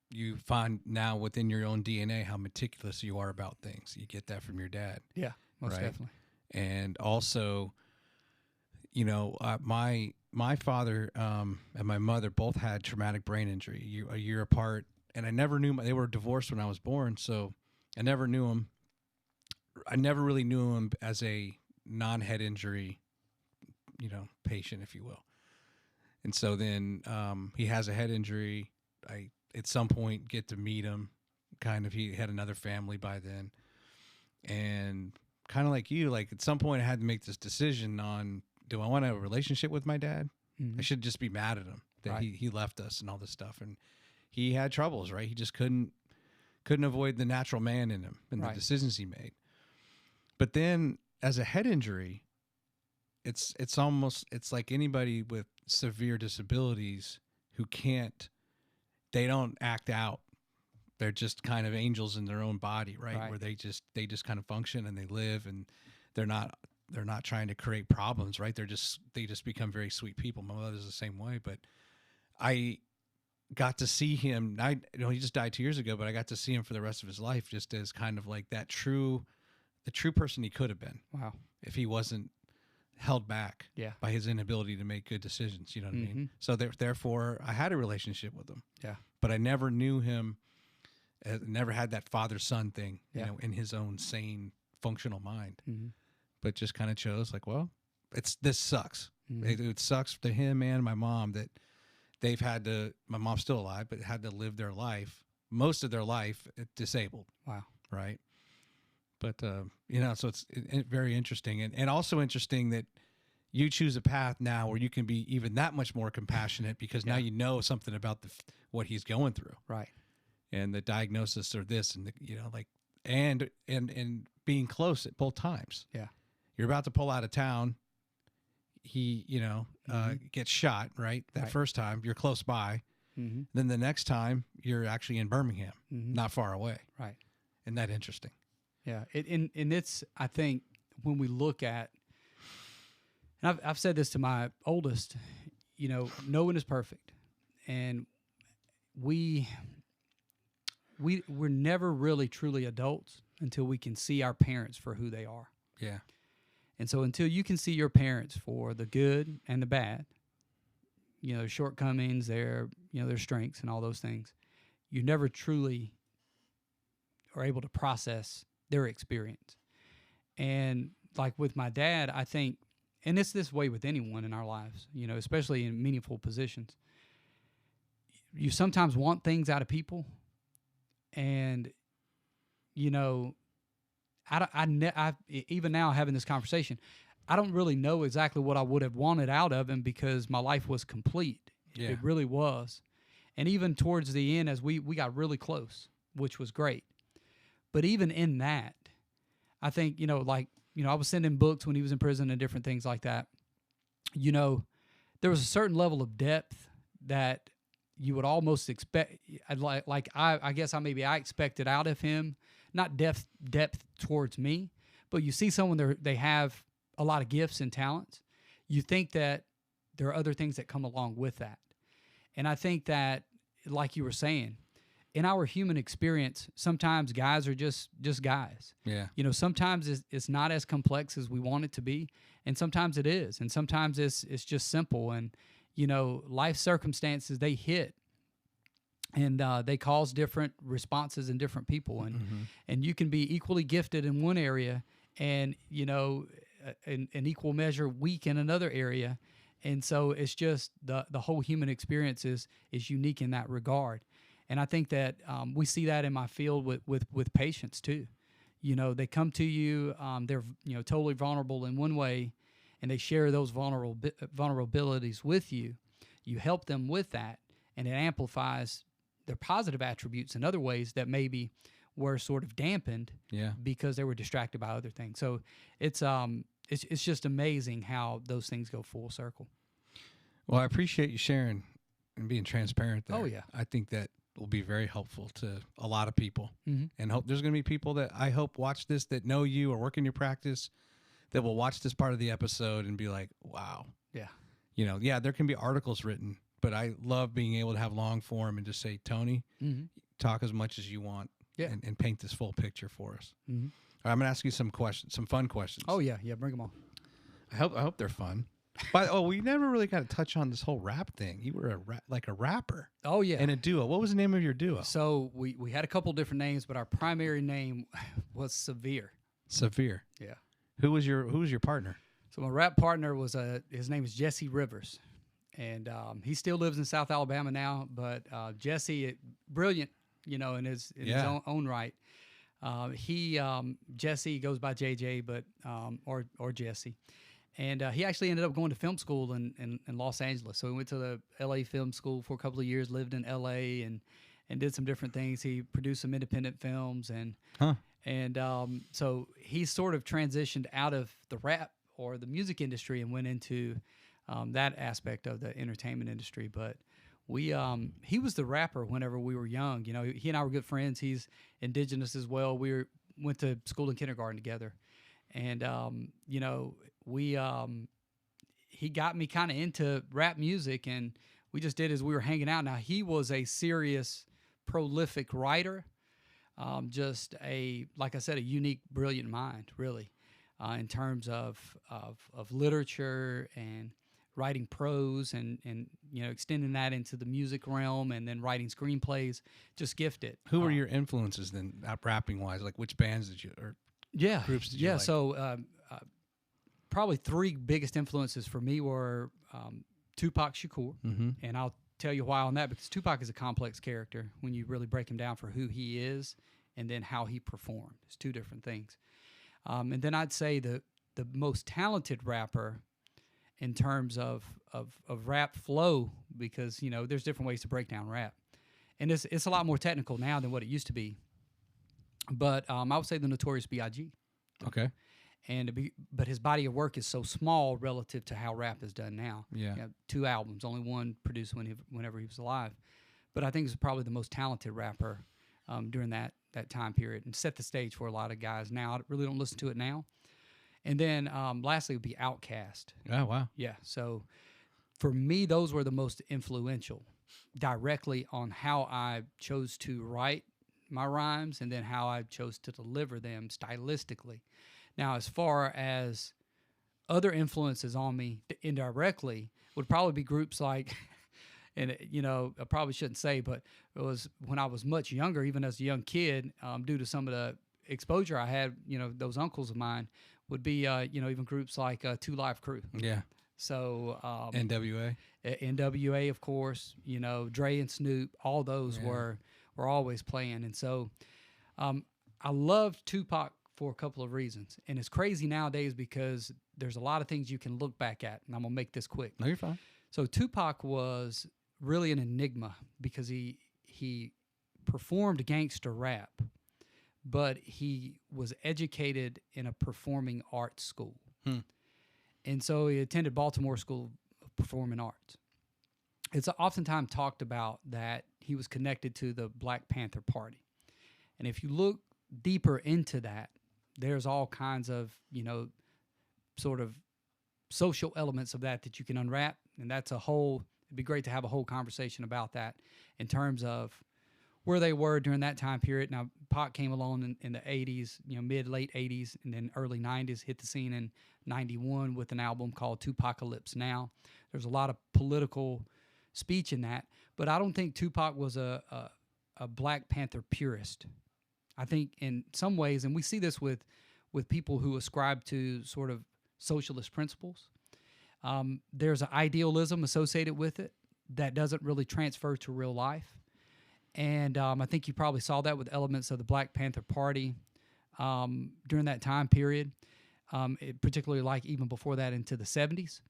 you find now within your own DNA how meticulous you are about things. You get that from your dad. Yeah, most definitely. And also, my father and my mother both had traumatic brain injury a year apart. And I never knew, they were divorced when I was born. So I never knew him. I never really knew him as a non-head injury, patient, if you will. And so then he has a head injury. I, at some point, get to meet him. Kind of, he had another family by then. And kind of like you, at some point I had to make this decision on, do I want to have a relationship with my dad? Mm-hmm. I should just be mad at him that he left us and all this stuff. And he had troubles, right? He just couldn't avoid the natural man in him and the decisions he made. But then as a head injury, it's like anybody with severe disabilities who they don't act out. They're just kind of angels in their own body, right? Where they just kind of function and they live, and they're not trying to create problems, right? They just become very sweet people. My mother's the same way, but I got to see him. He just died 2 years ago, but I got to see him for the rest of his life, just as kind of like the true person he could have been. Wow. If he wasn't held back by his inability to make good decisions, you know what I mean? So therefore I had a relationship with him. Yeah. But I never knew him, never had that father-son thing, in his own sane functional mind, Mm-hmm. but just kind of chose like, well, this sucks. Mm-hmm. It sucks to him and my mom that they've had to, my mom's still alive, but had to live their life, most of their life, disabled. Wow. Right. But, so it's very interesting and also interesting that you choose a path now where you can be even that much more compassionate because now you know something about what he's going through. Right. And the diagnosis or this and, and being close at both times. Yeah. You're about to pull out of town. He, gets shot, right? That first time you're close by. Mm-hmm. Then the next time you're actually in Birmingham, not far away. Right. Isn't that interesting? Yeah. And it's, I think when we look at, and I've said this to my oldest, no one is perfect. And we're never really truly adults until we can see our parents for who they are. Yeah. And so until you can see your parents for the good and the bad, their shortcomings, their strengths and all those things, you never truly are able to process their experience. And like with my dad, I think, and it's this way with anyone in our lives, especially in meaningful positions, you sometimes want things out of people. And, I even now having this conversation, I don't really know exactly what I would have wanted out of him because my life was complete. Yeah. It really was. And even towards the end, as we got really close, which was great. But even in that, I think, I was sending books when he was in prison and different things like that. There was a certain level of depth that you would almost expect. I guess I expected out of him, not depth towards me, but you see someone they have a lot of gifts and talents. You think that there are other things that come along with that. And I think that, like you were saying, in our human experience, sometimes guys are just guys. Yeah. Sometimes it's not as complex as we want it to be, and sometimes it is, and sometimes it's just simple. And life circumstances, they hit, and they cause different responses in different people, and you can be equally gifted in one area, and in equal measure weak in another area, and so it's just the whole human experience is unique in that regard. And I think that we see that in my field with patients too. They come to you, they're totally vulnerable in one way, and they share those vulnerabilities with you. You help them with that, and it amplifies their positive attributes in other ways that maybe were sort of dampened because they were distracted by other things. So it's just amazing how those things go full circle. Well, I appreciate you sharing and being transparent there. Oh, yeah. I think that will be very helpful to a lot of people. Mm-hmm. And hope there's going to be people that I hope watch this that know you or work in your practice that will watch this part of the episode and be like, wow. Yeah. There can be articles written, but I love being able to have long form and just say, Tony, talk as much as you want and paint this full picture for us. Mm-hmm. All right, I'm going to ask you some questions, some fun questions. Oh, yeah. Bring them on. I hope they're fun. But we never really got to touch on this whole rap thing. You were a rapper. Oh yeah, and a duo. What was the name of your duo? So we had a couple different names, but our primary name was Severe. Severe. Yeah. Who was your partner? So my rap partner was his name is Jesse Rivers, and he still lives in South Alabama now. But Jesse, brilliant, in his own right. Jesse goes by JJ, but or Jesse. And he actually ended up going to film school in Los Angeles. So he went to the L.A. Film School for a couple of years, lived in L.A. and did some different things. He produced some independent films, so he sort of transitioned out of the rap or the music industry and went into that aspect of the entertainment industry. But he was the rapper whenever we were young. He and I were good friends. He's indigenous as well. We went to school and kindergarten together, and he got me kind of into rap music, and we just did as we were hanging out. Now, he was a serious, prolific writer, like I said, a unique, brilliant mind, really, in terms of literature and writing prose and extending that into the music realm, and then writing screenplays. Just gifted. Who were your influences then, rapping wise? Like which bands did you or groups did you yeah. like? So probably three biggest influences for me were Tupac Shakur, and I'll tell you why on that, because Tupac is a complex character when you really break him down for who he is and then how he performed. It's two different things. And then I'd say the most talented rapper in terms of rap flow, because there's different ways to break down rap, and it's a lot more technical now than what it used to be. But I would say the Notorious B.I.G. Okay. But his body of work is so small relative to how rap is done now. Yeah. 2 albums, only one produced whenever he was alive. But I think he's probably the most talented rapper during that time period, and set the stage for a lot of guys now. I really don't listen to it now. And then lastly would be Outkast. Oh, wow. Yeah. So for me, those were the most influential directly on how I chose to write my rhymes and then how I chose to deliver them stylistically. Now, as far as other influences on me indirectly would probably be groups like, and I probably shouldn't say, but it was when I was much younger, even as a young kid, due to some of the exposure I had, those uncles of mine would be, even groups like 2 Live Crew. Yeah. So NWA. NWA, of course, Dre and Snoop, all those were always playing. And so I loved Tupac for a couple of reasons. And it's crazy nowadays because there's a lot of things you can look back at, and I'm going to make this quick. No, you're fine. So Tupac was really an enigma because he performed gangster rap, but he was educated in a performing arts school. And so he attended Baltimore School of Performing Arts. It's oftentimes talked about that he was connected to the Black Panther Party. And if you look deeper into that, there's all kinds of, sort of social elements of that you can unwrap. And it'd be great to have a whole conversation about that in terms of where they were during that time period. Now, Pac came along in the 80s, mid-late 80s, and then early 90s, hit the scene in 91 with an album called Tupacalypse Now. There's a lot of political speech in that, but I don't think Tupac was a Black Panther purist. I think in some ways, and we see this with people who ascribe to sort of socialist principles, there's an idealism associated with it that doesn't really transfer to real life. And I think you probably saw that with elements of the Black Panther Party during that time period, particularly like even before that into the 70s.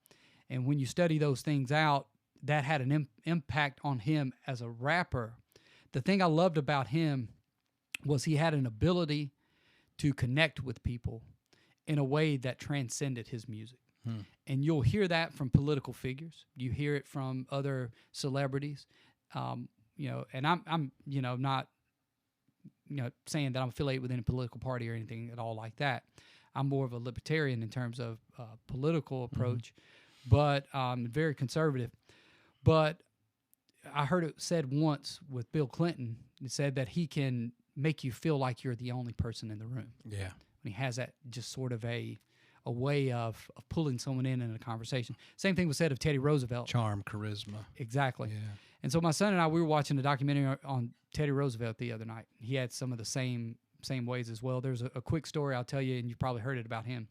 And when you study those things out, that had an impact on him as a rapper. The thing I loved about him was he had an ability to connect with people in a way that transcended his music. And you'll hear that from political figures. You hear it from other celebrities. And I'm not, saying that I'm affiliated with any political party or anything at all like that. I'm more of a libertarian in terms of political approach, but very conservative. But I heard it said once with Bill Clinton, it said that he can make you feel like you're the only person in the room. Yeah. When he has that just sort of a way of pulling someone in a conversation. Same thing was said of Teddy Roosevelt. Charm, charisma. Exactly. Yeah. And so my son and I, we were watching a documentary on Teddy Roosevelt the other night. He had some of the same ways as well. There's a quick story I'll tell you, and you probably heard it about him.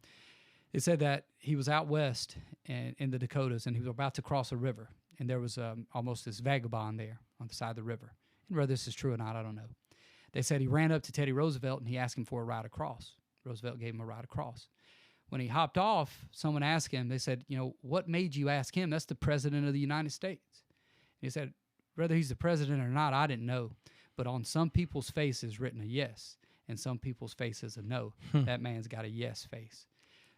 It said that he was out west in the Dakotas, and he was about to cross a river, and there was almost this vagabond there on the side of the river. And whether this is true or not, I don't know. They said he ran up to Teddy Roosevelt, and he asked him for a ride across. Roosevelt gave him a ride across. When he hopped off, someone asked him, they said, what made you ask him? That's the president of the United States. And he said, whether he's the president or not, I didn't know. But on some people's faces written a yes, and some people's faces a no. That man's got a yes face.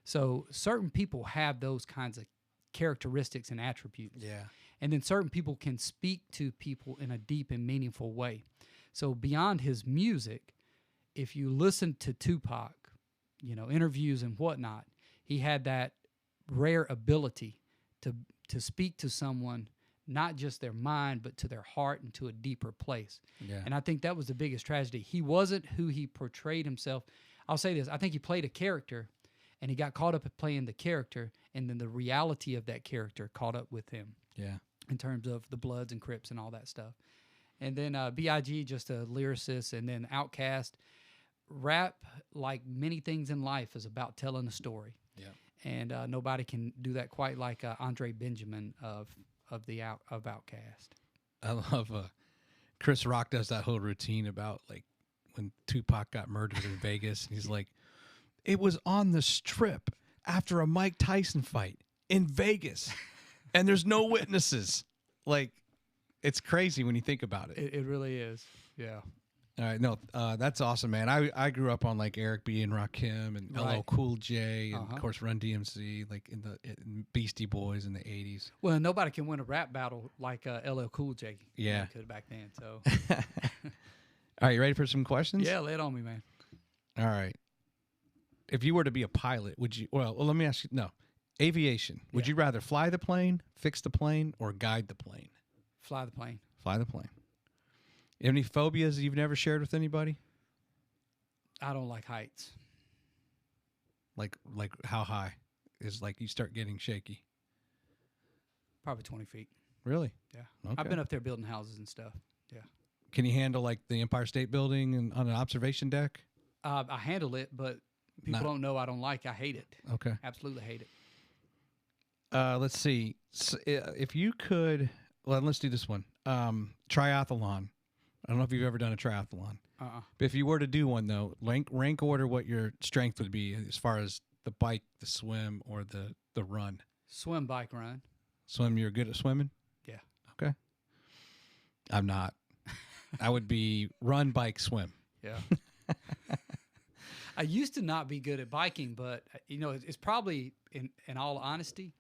So certain people have those kinds of characteristics and attributes. Yeah. And then certain people can speak to people in a deep and meaningful way. So beyond his music, if you listen to Tupac, interviews and whatnot, he had that rare ability to speak to someone, not just their mind, but to their heart and to a deeper place. Yeah. And I think that was the biggest tragedy. He wasn't who he portrayed himself. I'll say this. I think he played a character, and he got caught up at playing the character, and then the reality of that character caught up with him. Yeah. In terms of the Bloods and Crips and all that stuff. And then B.I.G., just a lyricist, and then Outkast. rap, like many things in life, is about telling a story. Yeah. And nobody can do that quite like Andre Benjamin of Outkast. I love Chris Rock does that whole routine about like when Tupac got murdered in Vegas. And he's like, it was on the strip after a Mike Tyson fight in Vegas, and there's no witnesses. Like, it's crazy when you think about it. It really is. Yeah. All right, no, that's awesome, man. I grew up on like Eric B and Rakim and Right. LL Cool J and of course Run DMC, like in Beastie Boys in the '80s. Well, nobody can win a rap battle like LL Cool J. Yeah. Could back then. So. All right, you ready for some questions? Yeah, lay it on me, man. All right. If you were to be a pilot, would you? Well, let me ask you. No, aviation. Would Yeah. you rather fly the plane, fix the plane, or guide the plane? Fly the plane. Fly the plane. You have any phobias you've never shared with anybody? I don't like heights. Like how high is like you start getting shaky? Probably 20 feet. Really? Yeah. Okay. I've been up there building houses and stuff. Yeah. Can you handle like the Empire State Building and on an observation deck? I handle it, but people don't know I don't like it. I hate it. Okay. Absolutely hate it. Let's see. So, if you could, well, let's do this one. Triathlon. I don't know if you've ever done a triathlon. But if you were to do one, though, rank order what your strength would be as far as the bike, the swim, or the run. Swim, bike, run. Swim, you're good at swimming? Yeah. Okay. I'm not. I would be run, bike, swim. Yeah. I used to not be good at biking, but, you know, it's probably, in all honesty,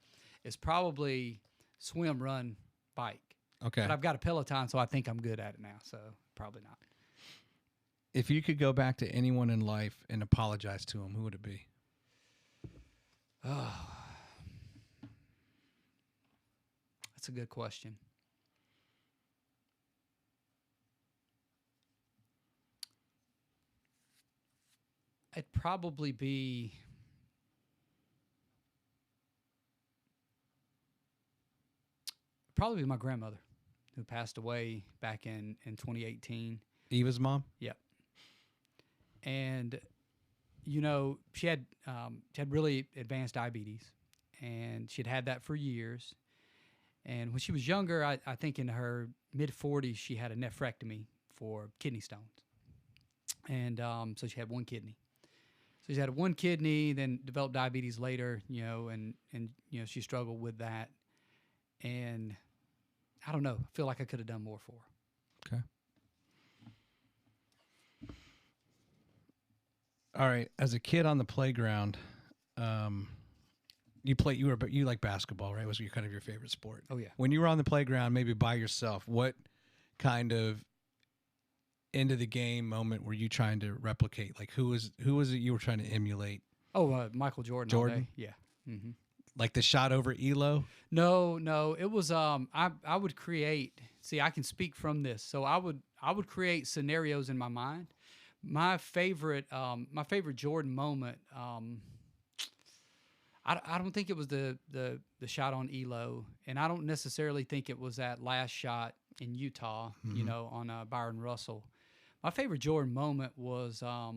it's probably swim, run, bike. Okay. But I've got a Peloton, so I think I'm good at it now, so probably not. If you could go back to anyone in life and apologize to them, who would it be? Oh, that's a good question. It'd probably be my grandmother, who passed away back in 2018. Eva's mom? Yep. And, you know, she had really advanced diabetes, and she'd had that for years. And when she was younger, I think in her mid-40s, she had a nephrectomy for kidney stones. And so she had one kidney. So she had one kidney, then developed diabetes later, you know, and you know, she struggled with that. And I don't know, I feel like I could have done more for her. Okay. All right. As a kid on the playground, you like basketball, right? Was kind of your favorite sport? Oh yeah. When you were on the playground, maybe by yourself, what kind of end of the game moment were you trying to replicate? Like who was it you were trying to emulate? Oh, Michael Jordan. Jordan? All day. Yeah. Mm-hmm. Like the shot over Elo? No. It was I would create. See, I can speak from this. So I would create scenarios in my mind. My favorite Jordan moment. I don't think it was the shot on Elo, and I don't necessarily think it was that last shot in Utah. Mm-hmm. You know, on Byron Russell. My favorite Jordan moment was I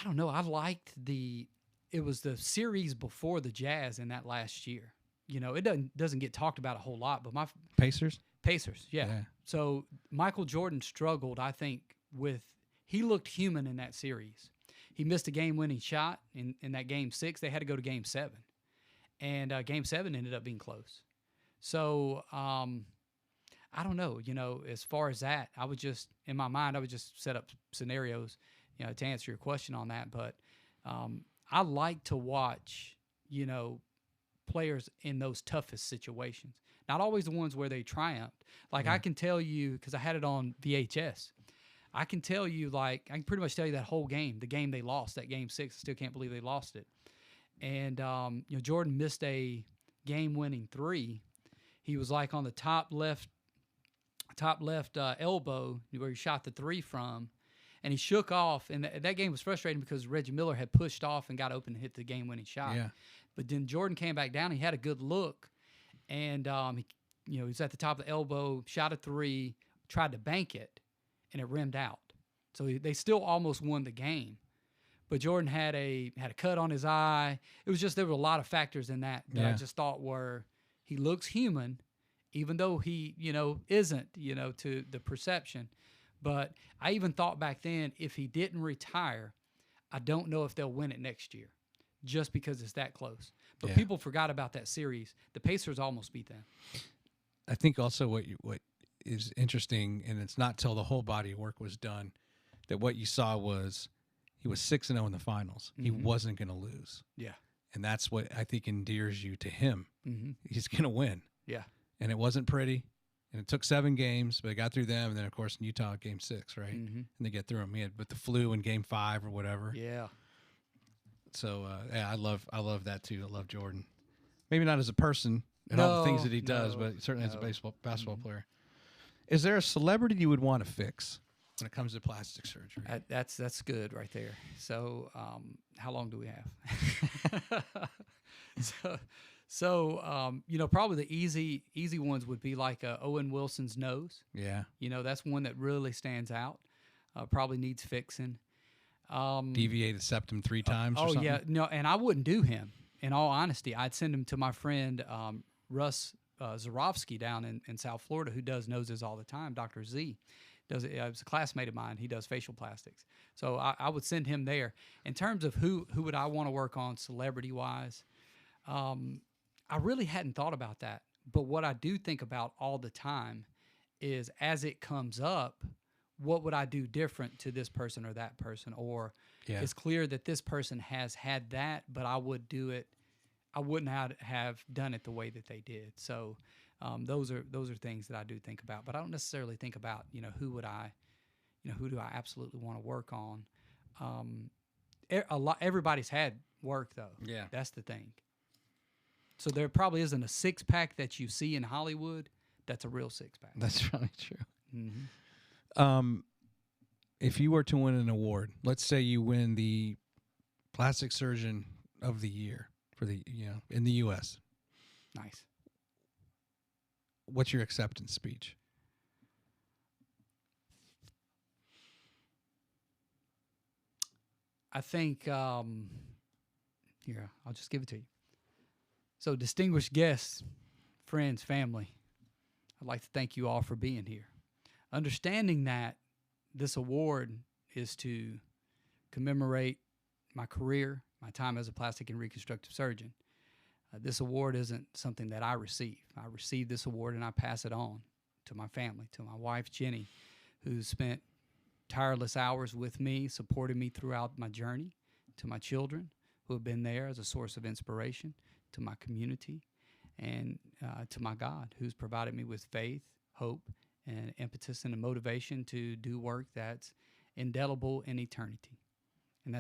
don't know. I liked it was the series before the Jazz in that last year. You know, it doesn't get talked about a whole lot, but my Pacers, yeah. So Michael Jordan struggled, I think, he looked human in that series. He missed a game-winning shot in that Game 6. They had to go to Game 7. And Game 7 ended up being close. So I don't know. You know, as far as that, in my mind, I would just set up scenarios, you know, to answer your question on that. But I like to watch, you know, players in those toughest situations. Not always the ones where they triumphed. Like I can tell you, because I had it on VHS, I can tell you, like, I can pretty much tell you that whole game, the game they lost, that Game 6. I still can't believe they lost it. And, you know, Jordan missed a game-winning 3. He was like on the top left elbow where he shot the 3 from, and he shook off. And that game was frustrating because Reggie Miller had pushed off and got open and hit the game-winning shot. Yeah. But then Jordan came back down. He had a good look, and he was at the top of the elbow, shot a 3, tried to bank it, and it rimmed out. So they still almost won the game. But Jordan had a cut on his eye. It was just, there were a lot of factors in that I just thought were, he looks human, even though he, isn't, to the perception. But I even thought back then, if he didn't retire, I don't know if they'll win it next year, just because it's that close. But people forgot about that series. The Pacers almost beat them. I think also what is interesting, and it's not till the whole body of work was done, that what you saw was he was 6-0 in the finals. Mm-hmm. He wasn't going to lose. Yeah. And that's what I think endears you to him. Mm-hmm. He's going to win. Yeah. And it wasn't pretty. And it took 7 games, but they got through them. And then, of course, in Utah, Game 6, right? Mm-hmm. And they get through them. He had with the flu in Game 5 or whatever. Yeah. So, I love that, too. I love Jordan. Maybe not as a person and all the things that he does, but certainly as a basketball player. Is there a celebrity you would want to fix when it comes to plastic surgery? That's good right there. So, how long do we have? Probably the easy ones would be like Owen Wilson's nose. Yeah. That's one that really stands out. Probably needs fixing. Deviated septum 3 times or something? Yeah. No, and I wouldn't do him. In all honesty, I'd send him to my friend Russ Zarofsky down in South Florida, who does noses all the time, Dr. Z. Does it? It was a classmate of mine. He does facial plastics. So I would send him there. In terms of who would I want to work on celebrity-wise, I really hadn't thought about that. But what I do think about all the time is, as it comes up, what would I do different to this person or that person? Or it's clear that this person has had that, but I would do it. I wouldn't have done it the way that they did. So those are things that I do think about. But I don't necessarily think about, who do I absolutely want to work on. Everybody's had work though. Yeah, that's the thing. So there probably isn't a 6-pack that you see in Hollywood that's a real 6-pack. That's probably true. Mm-hmm. If you were to win an award, let's say you win the Plastic Surgeon of the Year for the in the U.S. Nice. What's your acceptance speech? I think here, I'll just give it to you. So, distinguished guests, friends, family, I'd like to thank you all for being here. Understanding that this award is to commemorate my career, my time as a plastic and reconstructive surgeon. This award isn't something that I receive. I receive this award and I pass it on to my family, to my wife, Jenny, who's spent tireless hours with me, supporting me throughout my journey, to my children who have been there as a source of inspiration, to my community, and to my God, who's provided me with faith, hope, and impetus and a motivation to do work that's indelible in eternity. And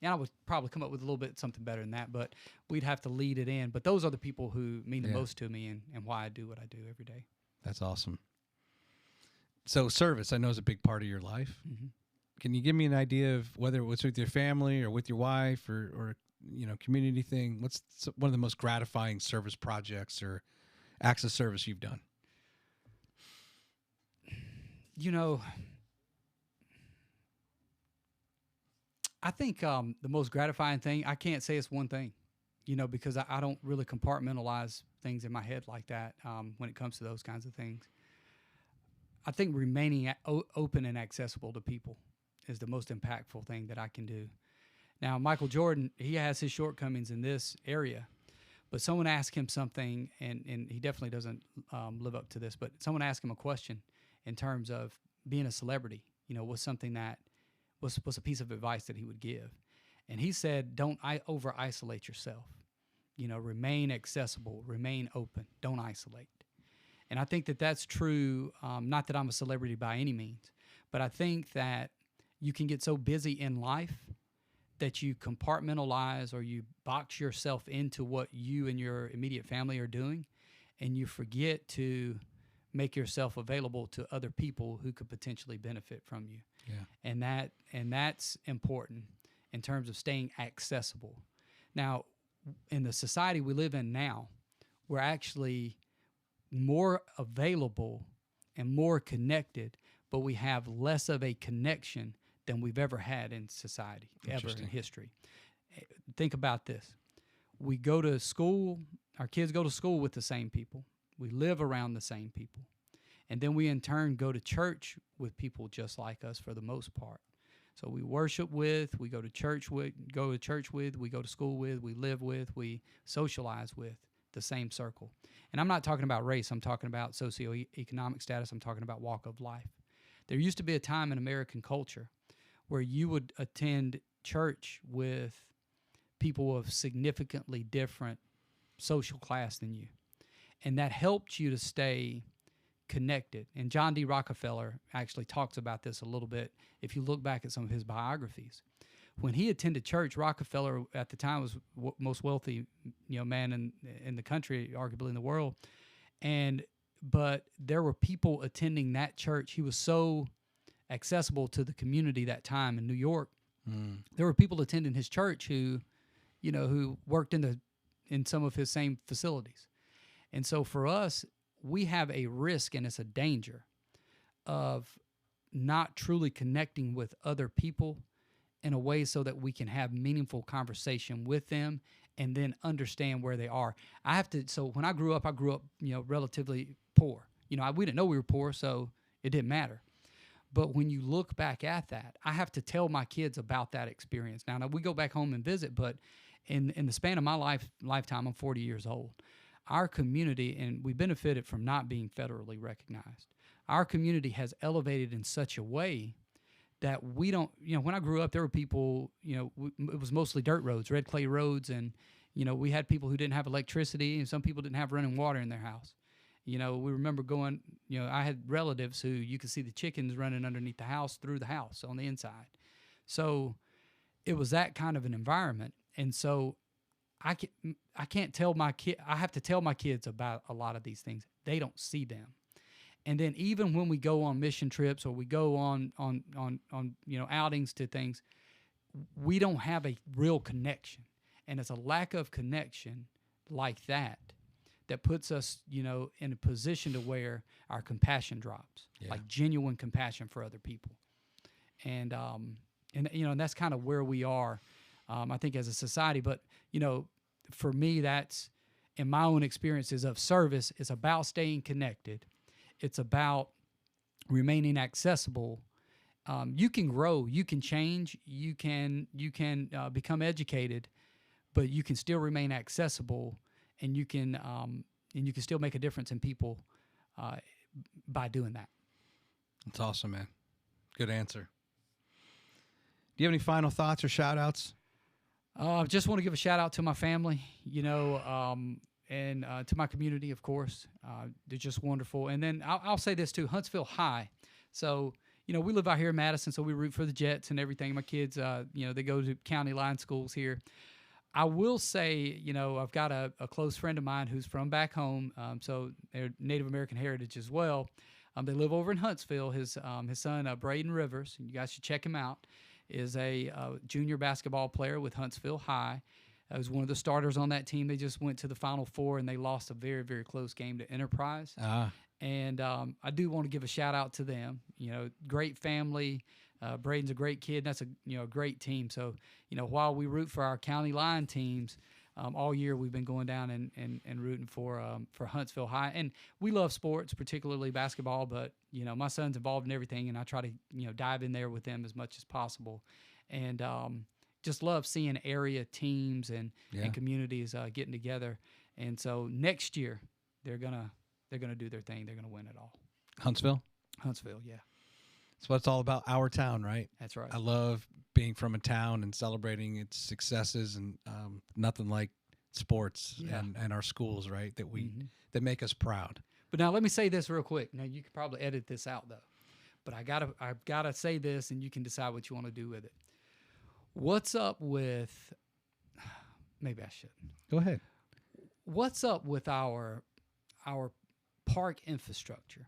I would probably come up with a little bit something better than that, but we'd have to lead it in. But those are the people who mean the most to me and why I do what I do every day. That's awesome. So service, I know, is a big part of your life. Mm-hmm. Can you give me an idea of whether it was with your family or with your wife or community thing? What's one of the most gratifying service projects or acts of service you've done? I think the most gratifying thing, I can't say it's one thing, because I don't really compartmentalize things in my head like that when it comes to those kinds of things. I think remaining open and accessible to people is the most impactful thing that I can do. Now, Michael Jordan, he has his shortcomings in this area, but someone asked him something, and he definitely doesn't live up to this, but someone asked him a question in terms of being a celebrity, was something that was a piece of advice that he would give. And he said, don't over-isolate yourself. Remain accessible, remain open, don't isolate. And I think that that's true, not that I'm a celebrity by any means, but I think that you can get so busy in life that you compartmentalize or you box yourself into what you and your immediate family are doing, and you forget to make yourself available to other people who could potentially benefit from you. Yeah. And that's important in terms of staying accessible. Now, in the society we live in now, we're actually more available and more connected, but we have less of a connection than we've ever had in society, ever in Interesting. history. Think about this. We go to school, our kids go to school with the same people. We live around the same people. And then we in turn go to church with people just like us for the most part. So we worship with, we go to church with, we go to school with, we live with, we socialize with the same circle. And I'm not talking about race, I'm talking about socioeconomic status, I'm talking about walk of life. There used to be a time in American culture where you would attend church with people of significantly different social class than you. And that helped you to stay connected. And John D. Rockefeller actually talks about this a little bit if you look back at some of his biographies. When he attended church, Rockefeller at the time was most wealthy, man in the country, arguably in the world. But there were people attending that church. He was so accessible to the community that time in New York. There were people attending his church who worked in some of his same facilities. And so for us, we have a risk and it's a danger of not truly connecting with other people in a way so that we can have meaningful conversation with them and then understand where they are. So when I grew up, relatively poor. We didn't know we were poor, so it didn't matter. But when you look back at that, I have to tell my kids about that experience. Now we go back home and visit, but in the span of my lifetime, I'm 40 years old. Our community, and we benefited from not being federally recognized. Our community has elevated in such a way that we don't, when I grew up, there were people, it was mostly dirt roads, red clay roads, and, we had people who didn't have electricity, and some people didn't have running water in their house. We remember going, I had relatives who you could see the chickens running underneath the house, through the house on the inside. So it was that kind of an environment. And so I can't tell my kid. I have to tell my kids about a lot of these things. They don't see them. And then even when we go on mission trips or we go on outings to things, we don't have a real connection. And it's a lack of connection like that puts us, in a position to where our compassion drops, like genuine compassion for other people. And that's kind of where we are, I think, as a society. But, for me, that's, in my own experiences of service, it's about staying connected. It's about remaining accessible. You can grow, you can change, you can become educated, but you can still remain accessible, and you can still make a difference in people by doing that. That's awesome, man. Good answer. Do you have any final thoughts or shout outs? Just want to give a shout out to my family, and to my community, of course. They're just wonderful. And then I'll say this too, Huntsville High. So, we live out here in Madison, so we root for the Jets and everything. My kids, they go to county line schools here. I will say, I've got a close friend of mine who's from back home, so they're Native American heritage as well. They live over in Huntsville. His son, Braden Rivers, and you guys should check him out, is a junior basketball player with Huntsville High. He was one of the starters on that team. They just went to the Final Four, and they lost a very, very close game to Enterprise. And I do want to give a shout-out to them. Great family. Braden's a great kid. That's a great team. So, while we root for our county line teams, all year we've been going down and rooting for Huntsville High. And we love sports, particularly basketball, but, my son's involved in everything, and I try to, dive in there with them as much as possible. And just love seeing area teams and communities getting together. And so next year they're gonna do their thing. They're gonna win it all. Huntsville, yeah. That's what it's all about, our town, right? That's right. I love being from a town and celebrating its successes, and nothing like sports and our schools, right? That make us proud. But now let me say this real quick. Now you could probably edit this out though, but I've gotta say this, and you can decide what you want to do with it. What's up with? Maybe I shouldn't. Go ahead. What's up with our park infrastructure?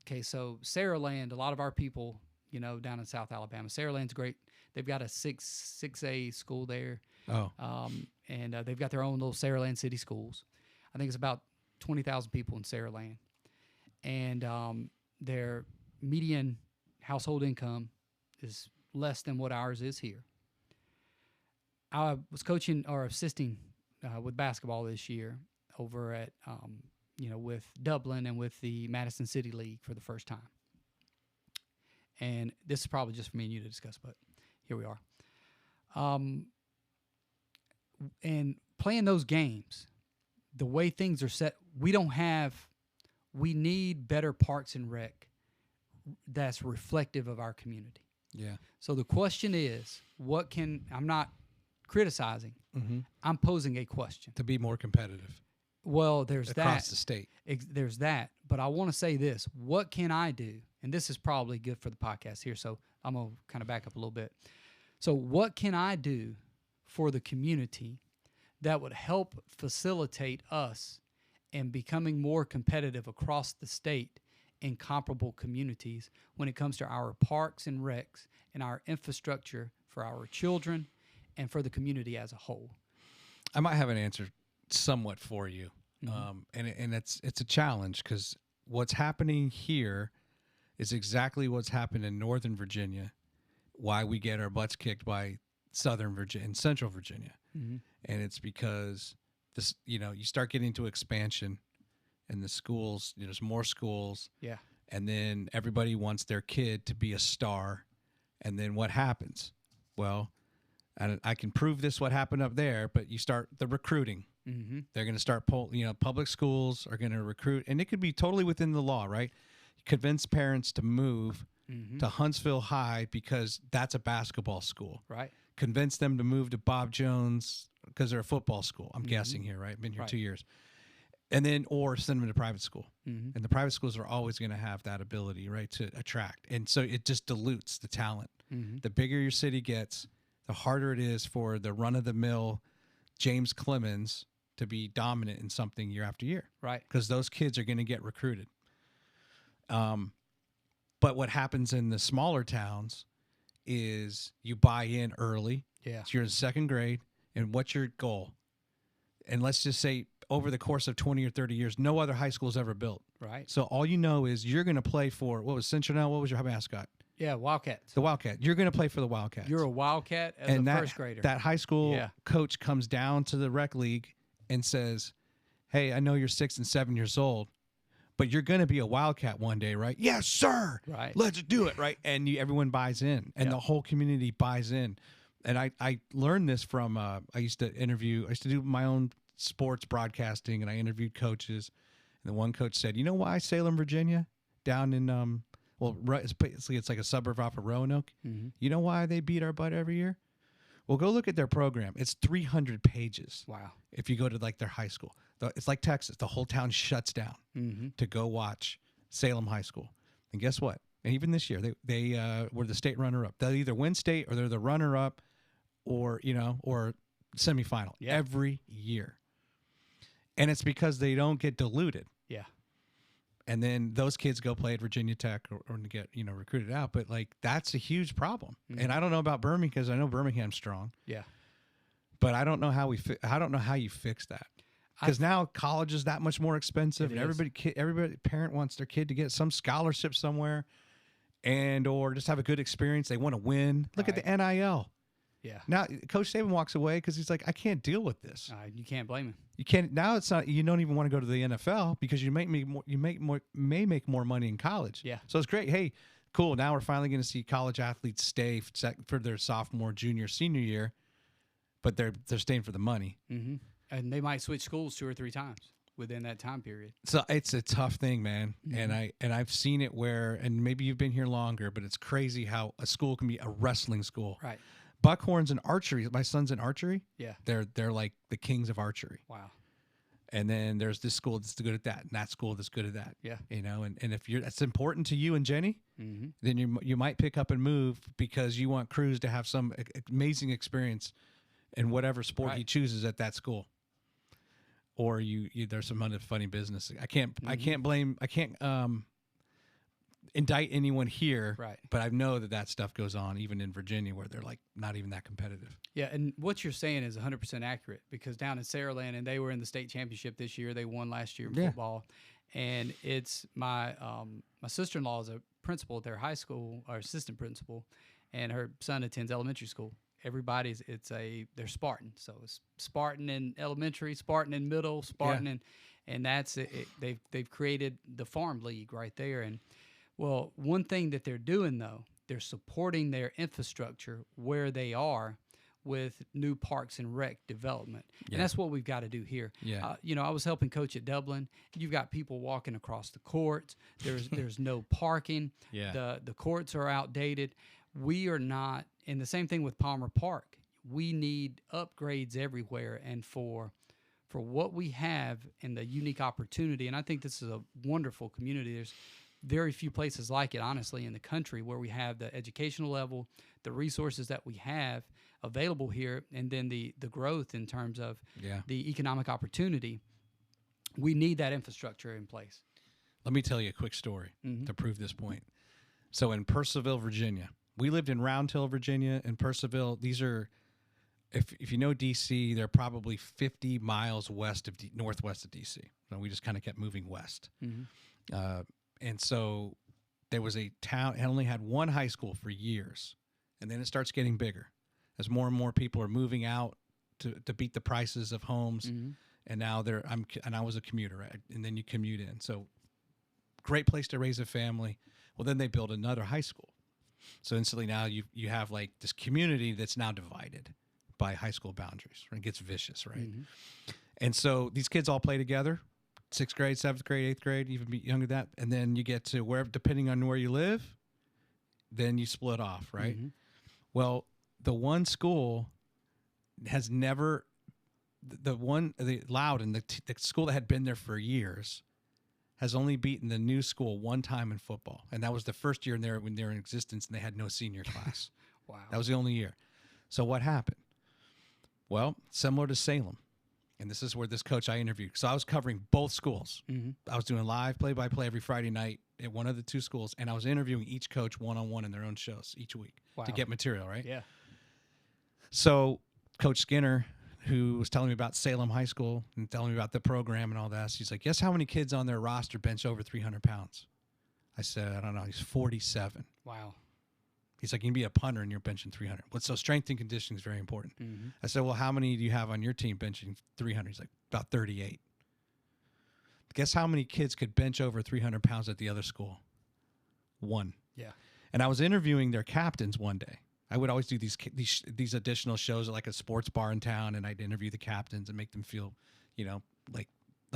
Okay, so Saraland, a lot of our people, down in South Alabama, Saraland's great. They've got a 6A school there. Oh. And they've got their own little Saraland City Schools. I think it's about 20,000 people in Saraland. And their median household income is less than what ours is here. I was coaching or assisting with basketball this year over at, with Dublin and with the Madison City League for the first time. And this is probably just for me and you to discuss, but here we are. And playing those games, the way things are set, we need better parks and rec that's reflective of our community. Yeah. So the question is, I'm not criticizing. Mm-hmm. I'm posing a question. To be more competitive. Well, there's across the state. There's that. But I want to say this. What can I do? And this is probably good for the podcast here, so I'm going to kind of back up a little bit. So what can I do for the community that would help facilitate us in becoming more competitive across the state in comparable communities when it comes to our parks and recs and our infrastructure for our children and for the community as a whole? I might have an answer somewhat for you. Mm-hmm. And it's a challenge because what's happening here is exactly what's happened in Northern Virginia, why we get our butts kicked by Southern Virginia and Central Virginia. Mm-hmm. And it's because you start getting to expansion and the schools, there's more schools. Yeah. And then everybody wants their kid to be a star. And then what happens? Well, I can prove this what happened up there, but you start the recruiting. Mm-hmm. They're going to start public schools are going to recruit, and it could be totally within the law, right? Convince parents to move mm-hmm. to Huntsville High because that's a basketball school. Right. Convince them to move to Bob Jones because they're a football school. I'm mm-hmm. guessing here, right? Been here right. 2 years. And then, or send them to private school. Mm-hmm. And the private schools are always going to have that ability, right, to attract. And so it just dilutes the talent. Mm-hmm. The bigger your city gets, the harder it is for the run-of-the-mill James Clemens to be dominant in something year after year. Right. Because those kids are going to get recruited. But what happens in the smaller towns is you buy in early. Yeah. So you're in second grade, and what's your goal? And let's just say over the course of 20 or 30 years, no other high school is ever built. Right. So all you know is you're going to play for, what was Central? What was your mascot? Yeah, Wildcats. The Wildcat. You're going to play for the Wildcats. You're a Wildcat as a first grader. That high school coach comes down to the rec league and says, hey, I know you're 6 and 7 years old, but you're going to be a Wildcat one day, right? Yes, sir. Right. Let's do it, right? And everyone buys in, and the whole community buys in. And I learned this from, I used to do my own sports broadcasting, and I interviewed coaches. And the one coach said, you know why Salem, Virginia, down in, it's like a suburb off of Roanoke. Mm-hmm. You know why they beat our butt every year? Well, go look at their program. It's 300 pages. Wow. If you go to like their high school. It's like Texas. The whole town shuts down mm-hmm. to go watch Salem High School. And guess what? And even this year, they were the state runner-up. They'll either win state or they're the runner-up or semifinal every year. And it's because they don't get diluted. Yeah. And then those kids go play at Virginia Tech or get, recruited out. But, that's a huge problem. Mm-hmm. And I don't know about Birmingham because I know Birmingham's strong. Yeah. But I don't know how you fix that. Because now college is that much more expensive. And everybody parent wants their kid to get some scholarship somewhere or just have a good experience. They want to win. Look at the NIL. Yeah. Now Coach Saban walks away because he's like, I can't deal with this. You can't blame him. You can't. Now it's not. You don't even want to go to the NFL because you may make more money in college. Yeah. So it's great. Hey, cool. Now we're finally going to see college athletes stay for their sophomore, junior, senior year, but they're staying for the money. Mm-hmm. And they might switch schools 2 or 3 times within that time period. So it's a tough thing, man. Mm-hmm. And I've seen it where, and maybe you've been here longer, but it's crazy how a school can be a wrestling school. Right. Buckhorns and archery. My son's in archery. Yeah. They're like the kings of archery. Wow. And then there's this school that's good at that, and that school that's good at that. Yeah. And if that's important to you and Jenny, mm-hmm. then you might pick up and move because you want Cruz to have some amazing experience in whatever sport he chooses at that school. Or there's some other funny business. I can't indict anyone here, right? But I know that stuff goes on even in Virginia where they're not even that competitive. Yeah, and what you're saying is 100% accurate because down in Saraland, and they were in the state championship this year. They won last year in football, and it's my sister-in-law is a principal at their high school, or assistant principal, and her son attends elementary school. Everybody's they're Spartan, so it's Spartan in elementary, Spartan in middle, Spartan and that's it. They've created the farm league right there. And well, one thing that they're doing though, they're supporting their infrastructure where they are with new parks and rec development. And that's what we've got to do here. I was helping coach at Dublin. You've got people walking across the courts. There's no parking. The courts are outdated. We are not, and the same thing with Palmer Park. We need upgrades everywhere, and for what we have and the unique opportunity, and I think this is a wonderful community. There's very few places like it, honestly, in the country where we have the educational level, the resources that we have available here, and then the growth in terms of the economic opportunity. We need that infrastructure in place. Let me tell you a quick story to prove this point. So in Purcellville, Virginia, we lived in Round Hill, Virginia, and Purcellville. These are, if you know D.C., they're probably 50 miles west of northwest of D.C. So we just kind of kept moving west. And so there was a town, it only had one high school for years, and then it starts getting bigger as more and more people are moving out to beat the prices of homes. And now I was a commuter, right? And then you commute in. So great place to raise a family. Well, then they build another high school. So instantly now you have like this community that's now divided by high school boundaries. Right? It gets vicious, right? And so these kids all play together, 6th grade, 7th grade, 8th grade, even younger than that. And then you get to wherever, depending on where you live, then you split off, right? Well, the one school has never, the Loudon, the school that had been there for years, has only beaten the new school one time in football. And that was the first year when they were in existence and they had no senior class. Wow. That was the only year. So what happened? Well, similar to Salem. And this is where this coach I interviewed. So I was covering both schools. I was doing live play-by-play every Friday night at one of the two schools. And I was interviewing each coach one-on-one in their own shows each week to get material, right? Yeah. So Coach Skinner, who was telling me about Salem High School and telling me about the program and all that, he's like, guess how many kids on their roster bench over 300 pounds? I said, I don't know. He's 47. Wow. He's like, you can be a punter and you're benching 300. But so strength and conditioning is very important. I said, well, how many do you have on your team benching 300? He's like, about 38. Guess how many kids could bench over 300 pounds at the other school? One. Yeah. And I was interviewing their captains one day. I would always do these additional shows at like a sports bar in town, and I'd interview the captains and make them feel, like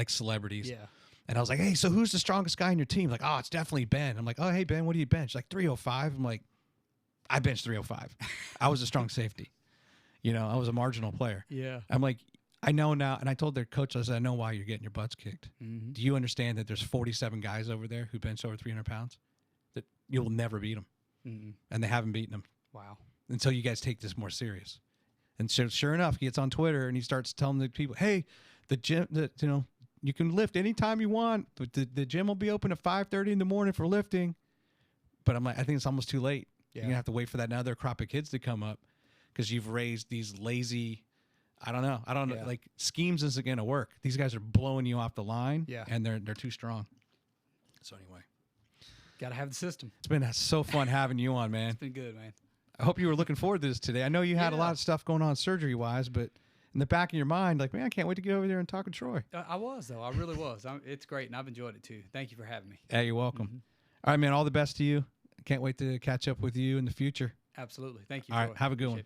celebrities. Yeah. And I was like, hey, so who's the strongest guy on your team? Like, oh, it's definitely Ben. I'm like, oh, hey, Ben, what do you bench? Like 305. I'm like, I benched 305. I was a strong safety. I was a marginal player. Yeah. I'm like, I know now. And I told their coach, I said, I know why you're getting your butts kicked. Do you understand that there's 47 guys over there who bench over 300 pounds? That you'll never beat them. And they haven't beaten them. Wow. Until you guys take this more serious. And so sure enough, he gets on Twitter and he starts telling the people, hey, the gym, you can lift anytime you want. The gym will be open at 5:30 in the morning for lifting. But I'm like, I think it's almost too late. You're going to have to wait for that another crop of kids to come up because you've raised these lazy, I don't know, like schemes isn't going to work. These guys are blowing you off the line and they're too strong. So anyway. Got to have the system. It's been so fun having you on, man. It's been good, man. I hope you were looking forward to this today. I know you had a lot of stuff going on surgery-wise, but in the back of your mind, like, man, I can't wait to get over there and talk to Troy. I was, though. I really was. It's great, and I've enjoyed it, too. Thank you for having me. Yeah, you're welcome. All right, man, all the best to you. Can't wait to catch up with you in the future. Absolutely. Thank you. All right, have a good one.